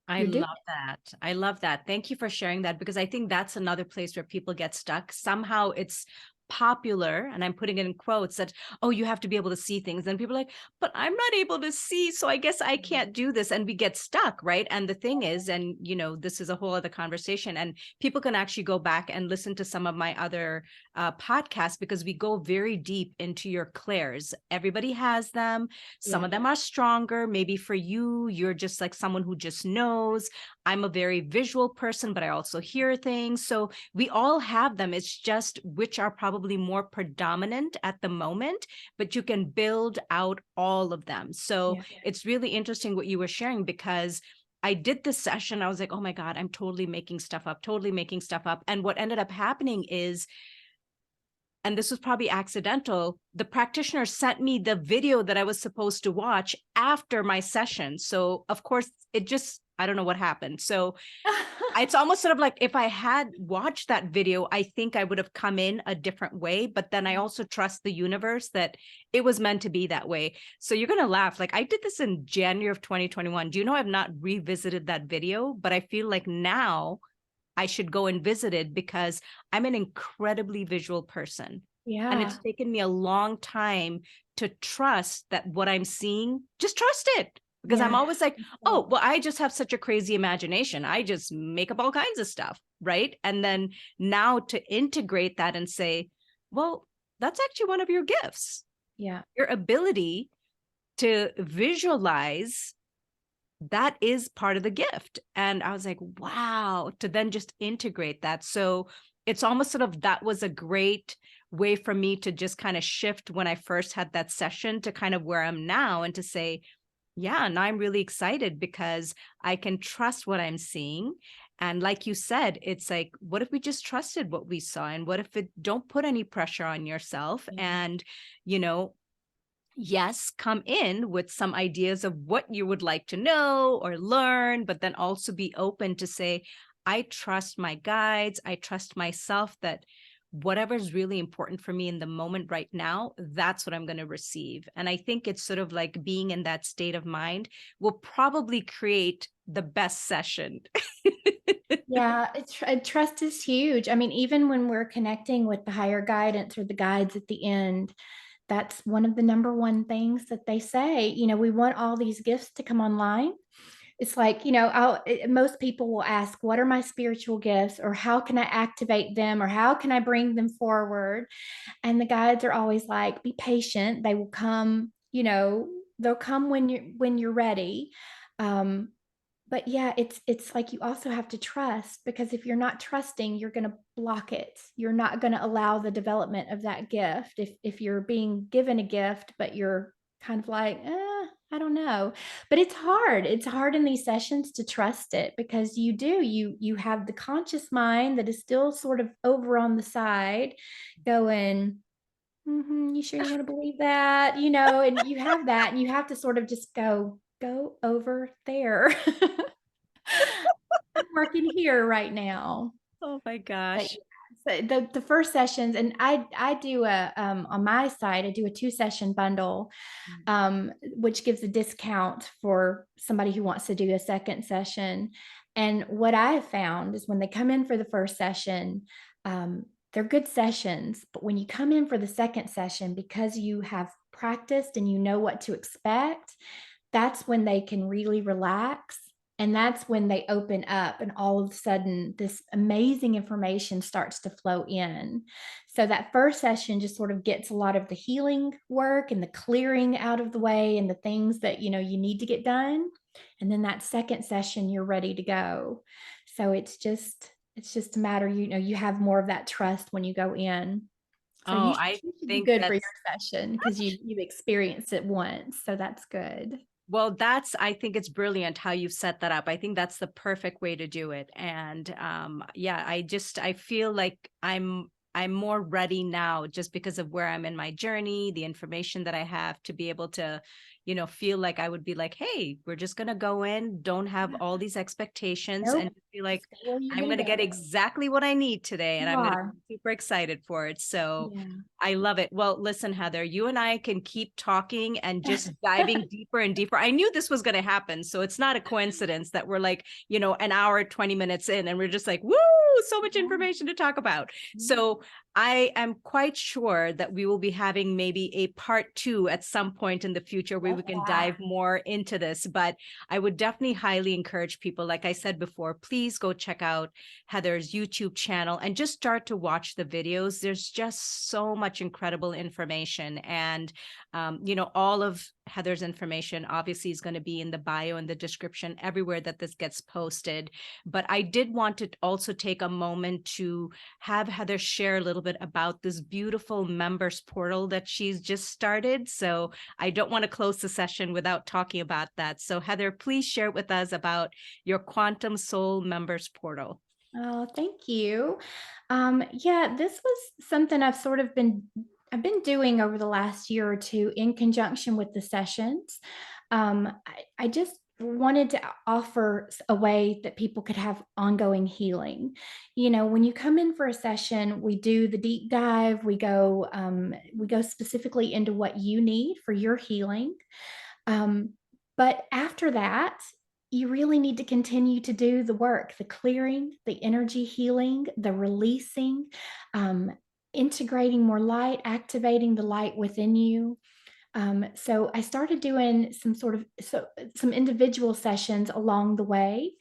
I You're doing love that. I love that. Thank you for sharing that, because I think that's another place where people get stuck. Somehow it's popular, and I'm putting it in quotes, that, oh, you have to be able to see things. And people are like, but I'm not able to see, so I guess I can't do this. And we get stuck, right? And the thing is, and this is a whole other conversation, and people can actually go back and listen to some of my other podcasts, because we go very deep into your clairs. Everybody has them. Some of them are stronger. Maybe for you, you're just like someone who just knows. I'm a very visual person, but I also hear things. So we all have them. It's just which are probably more predominant at the moment, but you can build out all of them. So it's really interesting what you were sharing, because I did this session. I was like, oh my God, I'm totally making stuff up, totally making stuff up. And what ended up happening is, and this was probably accidental, the practitioner sent me the video that I was supposed to watch after my session. So of course I don't know what happened. So it's almost sort of like, if I had watched that video, I think I would have come in a different way. But then I also trust the universe that it was meant to be that way. So you're going to laugh. Like, I did this in January of 2021. Do you know I've not revisited that video? But I feel like now I should go and visit it, because I'm an incredibly visual person. And it's taken me a long time to trust that what I'm seeing, just trust it. Because I'm always like, oh, well, I just have such a crazy imagination. I just make up all kinds of stuff, right? And then now to integrate that and say, well, that's actually one of your gifts. Yeah. Your ability to visualize, that is part of the gift. And I was like, wow, to then just integrate that. So it's almost sort of, that was a great way for me to just kind of shift when I first had that session to kind of where I'm now, and to say, yeah, now I'm really excited because I can trust what I'm seeing. And like you said, it's like, what if we just trusted what we saw? And what if it don't put any pressure on yourself? And, yes, come in with some ideas of what you would like to know or learn, but then also be open to say, I trust my guides. I trust myself that whatever is really important for me in the moment right now, that's what I'm going to receive. And I think it's sort of like being in that state of mind will probably create the best session. Yeah, trust is huge. I mean, even when we're connecting with the higher guidance or the guides at the end, that's one of the number one things that they say. We want all these gifts to come online. It's like, most people will ask, what are my spiritual gifts, or how can I activate them, or how can I bring them forward? And the guides are always like, be patient. They will come, they'll come when you're ready. But yeah, it's like you also have to trust, because if you're not trusting, you're going to block it. You're not going to allow the development of that gift. If you're being given a gift, but you're kind of like, I don't know. But it's hard. It's hard in these sessions to trust it, because you have the conscious mind that is still sort of over on the side going, you sure you want to believe that? And you have that, and you have to sort of just go over there. I'm working here right now. Oh my But gosh. so the first sessions, and I do on my side, I do a 2-session bundle, which gives a discount for somebody who wants to do a second session. And what I have found is when they come in for the first session, they're good sessions, but when you come in for the second session, because you have practiced and you know what to expect, that's when they can really relax And that's when they open up, and all of a sudden this amazing information starts to flow in. So that first session just sort of gets a lot of the healing work and the clearing out of the way and the things that, you need to get done. And then that second session, you're ready to go. So it's just a matter, you have more of that trust when you go in. So Oh, you I should be think good for your that's session because you've experienced it once. So that's good. Well, I think it's brilliant how you've set that up. I think that's the perfect way to do it. And yeah, I feel like I'm more ready now just because of where I'm in my journey, the information that I have to be able to, feel like I would be like, hey, we're just gonna go in, don't have all these expectations, Nope. and be like, Just go where you're I'm gonna gonna get go. exactly what I need today, and You I'm gonna are. be super excited for it. So Yeah. I love it. Well, listen, Heather, you and I can keep talking and just diving deeper and deeper. I knew this was going to happen. So it's not a coincidence that we're like, an hour, 20 minutes in, and we're just like, woo, so much Yeah. information to talk about. Yeah. So I am quite sure that we will be having maybe a part 2 at some point in the future where Love we can that. dive more into this. But I would definitely highly encourage people, like I said before, please go check out Heather's YouTube channel and just start to watch the videos. There's just so much incredible information. And, all of Heather's information obviously is going to be in the bio and the description everywhere that this gets posted. But I did want to also take a moment to have Heather share a little bit about this beautiful members portal that she's just started. So I don't want to close the session without talking about that. So Heather, please share with us about your Quantum Soul members portal. Oh, thank you. Yeah, this was something I've been doing over the last year or two in conjunction with the sessions. I just wanted to offer a way that people could have ongoing healing. When you come in for a session, we do the deep dive. We go specifically into what you need for your healing. Um, but after that, you really need to continue to do the work, the clearing, the energy healing, the releasing, um, integrating more light, activating the light within you. So I started doing some individual sessions along the way,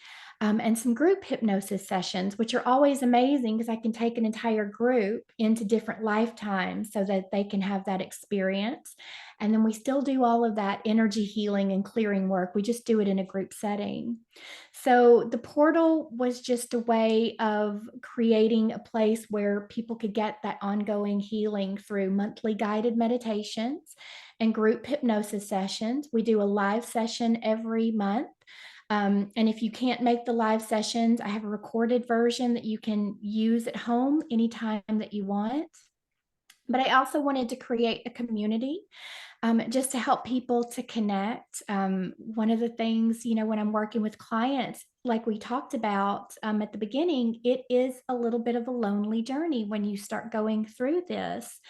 and some group hypnosis sessions, which are always amazing because I can take an entire group into different lifetimes so that they can have that experience. And then we still do all of that energy healing and clearing work. We just do it in a group setting. So the portal was just a way of creating a place where people could get that ongoing healing through monthly guided meditations and group hypnosis sessions. We do a live session every month. And if you can't make the live sessions, I have a recorded version that you can use at home anytime that you want. But I also wanted to create a community, just to help people to connect. One of the things, when I'm working with clients, like we talked about at the beginning, it is a little bit of a lonely journey when you start going through this.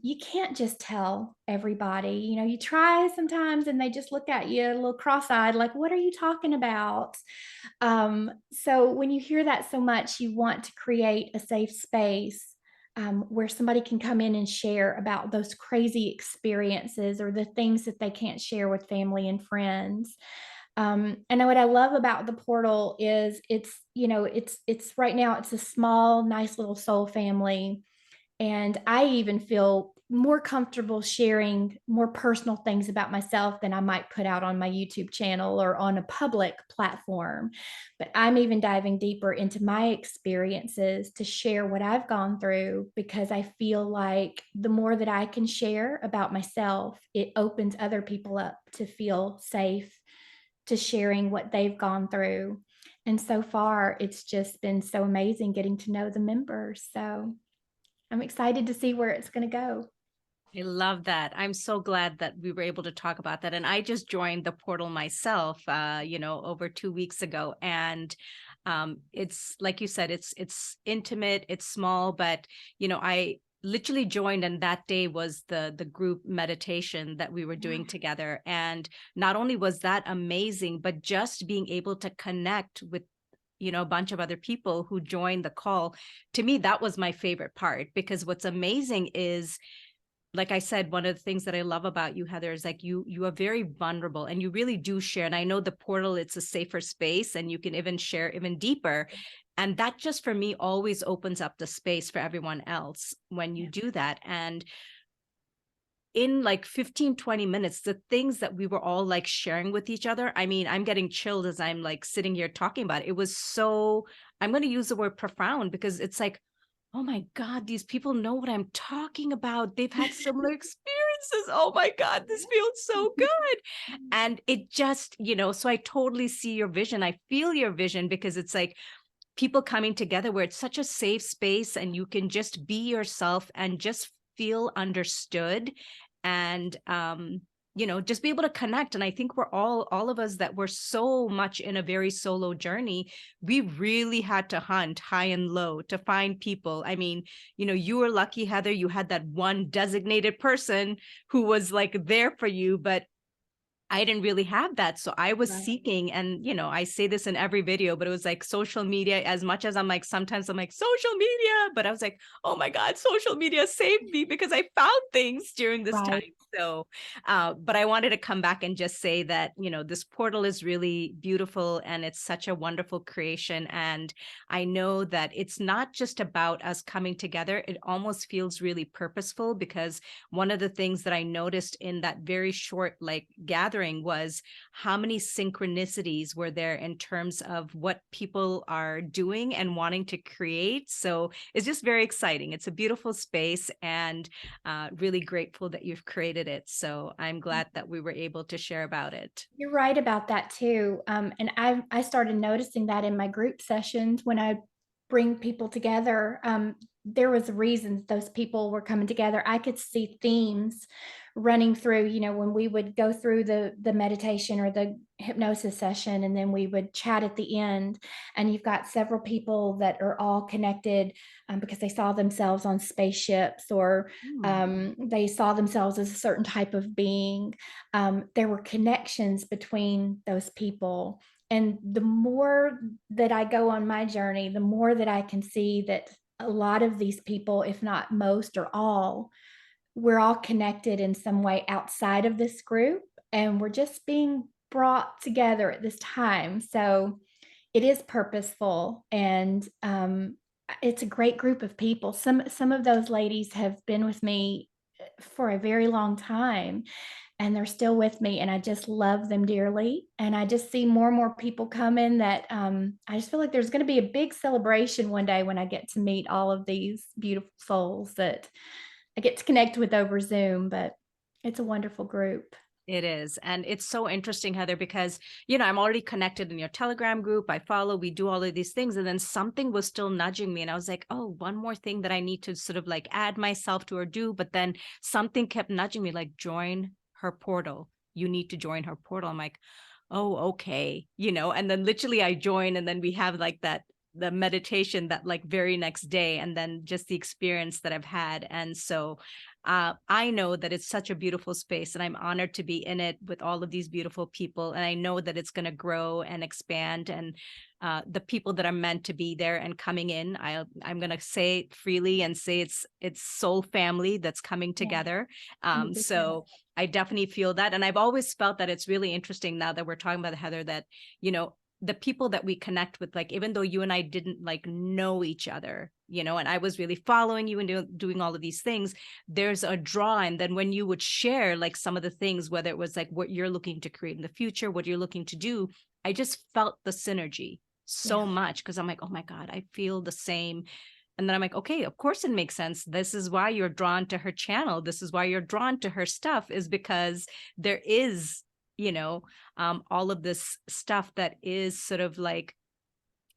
You can't just tell everybody, you try sometimes and they just look at you a little cross-eyed, like, what are you talking about? So when you hear that so much, you want to create a safe space, where somebody can come in and share about those crazy experiences or the things that they can't share with family and friends. And what I love about the portal is it's right now it's a small, nice little soul family. And I even feel more comfortable sharing more personal things about myself than I might put out on my YouTube channel or on a public platform. But I'm even diving deeper into my experiences to share what I've gone through, because I feel like the more that I can share about myself, it opens other people up to feel safe to sharing what they've gone through. And so far, it's just been so amazing getting to know the members. So I'm excited to see where it's going to go. I love that. I'm so glad that we were able to talk about that. And I just joined the portal myself, over 2 weeks ago. And it's like you said, it's intimate, it's small, but I literally joined, and that day was the group meditation that we were doing together. And not only was that amazing, but just being able to connect with a bunch of other people who joined the call. To me, that was my favorite part, because what's amazing is like I said, one of the things that I love about you, Heather, is like you are very vulnerable and you really do share. And I know the portal, it's a safer space and you can even share even deeper. And that just for me always opens up the space for everyone else when you do that. And in like 15, 20 minutes, the things that we were all like sharing with each other, I mean, I'm getting chilled as I'm like sitting here talking about it. It was so, I'm going to use the word profound because it's like, oh my God, these people know what I'm talking about. They've had similar experiences. Oh my God, this feels so good. And it just, so I totally see your vision. I feel your vision because it's like people coming together where it's such a safe space and you can just be yourself and just feel understood and just be able to connect. And I think we're all of us that were so much in a very solo journey, we really had to hunt high and low to find people. I mean, you were lucky, Heather, you had that one designated person who was like there for you, but I didn't really have that. So I was seeking, and I say this in every video, but it was like social media, as much as I'm like, sometimes I'm like social media, but I was like, oh my God, social media saved me because I found things during this time. So, but I wanted to come back and just say that, this portal is really beautiful and it's such a wonderful creation. And I know that it's not just about us coming together. It almost feels really purposeful because one of the things that I noticed in that very short like gathering was how many synchronicities were there in terms of what people are doing and wanting to create. So it's just very exciting. It's a beautiful space and really grateful that you've created it. So I'm glad that we were able to share about it. You're right about that too. And I started noticing that in my group sessions when I bring people together. There was reasons those people were coming together. I could see themes running through, when we would go through the meditation or the hypnosis session, and then we would chat at the end. And you've got several people that are all connected because they saw themselves on spaceships, or they saw themselves as a certain type of being. There were connections between those people. And the more that I go on my journey, the more that I can see that a lot of these people, if not most or all, we're all connected in some way outside of this group, and we're just being brought together at this time. So it is purposeful, and it's a great group of people. Some of those ladies have been with me for a very long time, and they're still with me, and I just love them dearly. And I just see more and more people coming that I just feel like there's going to be a big celebration one day when I get to meet all of these beautiful souls that I get to connect with over Zoom. But it's a wonderful group. It is. And it's so interesting, Heather, because, I'm already connected in your Telegram group. I follow, we do all of these things. And then something was still nudging me. And I was like, oh, one more thing that I need to sort of like add myself to or do. But then something kept nudging me, like, join her portal. You need to join her portal. I'm like, oh, okay. And then literally I join, and then we have like the meditation that like very next day, and then just the experience that I've had. And so I know that it's such a beautiful space, and I'm honored to be in it with all of these beautiful people. And I know that it's going to grow and expand, and the people that are meant to be there and coming in, I'm going to say it freely and say it's soul family that's coming together. So I definitely feel that. And I've always felt that it's really interesting now that we're talking about, Heather, that, the people that we connect with, like, even though you and I didn't like know each other, and I was really following you and doing all of these things, there's a draw. And then when you would share like some of the things, whether it was like what you're looking to create in the future, what you're looking to do, I just felt the synergy so much, because I'm like, oh my God, I feel the same. And then I'm like, okay, of course it makes sense. This is why you're drawn to her channel. This is why you're drawn to her stuff, is because there is, all of this stuff that is sort of like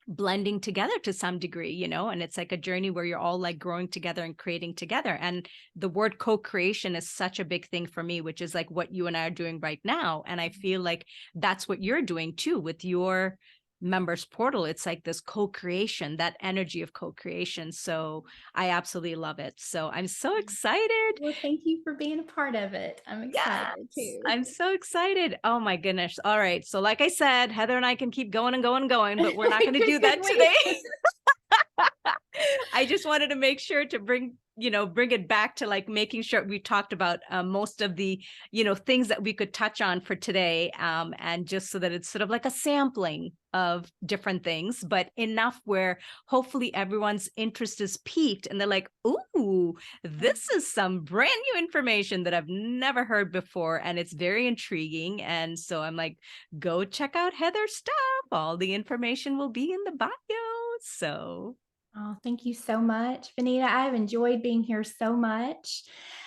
blending together to some degree, and it's like a journey where you're all like growing together and creating together. And the word co-creation is such a big thing for me, which is like what you and I are doing right now. And I feel like that's what you're doing too with your members portal. It's like this co-creation, that energy of co-creation. So I absolutely love it. So I'm so excited. Well, thank you for being a part of it. I'm excited Yes, too. I'm so excited. Oh my goodness. All right. So like I said, Heather and I can keep going and going and going, but we're not going to do that Couldn't we? today. I just wanted to make sure to bring it back to like making sure we talked about most of the, things that we could touch on for today. And just so that it's sort of like a sampling of different things, but enough where hopefully everyone's interest is piqued and they're like, ooh, this is some brand new information that I've never heard before. And it's very intriguing. And so I'm like, go check out Heather's stuff. All the information will be in the bio. So Oh, thank you so much, Vanita. I've enjoyed being here so much,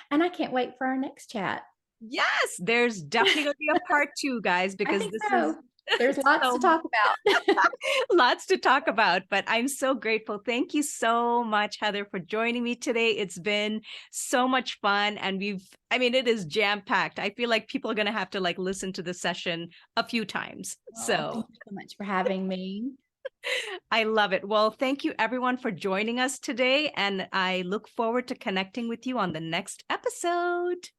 and I can't wait for our next chat. yes, there's definitely going to be a part two, guys, I because think this is so. There's lots to so talk about. lots to talk about. But I'm so grateful. Thank you so much, Heather, for joining me today. It's been so much fun. And it is jam-packed. I feel like people are going to have to like listen to the session a few times. Oh, So thank you so much for having me. I love it. Well, thank you everyone for joining us today. And I look forward to connecting with you on the next episode.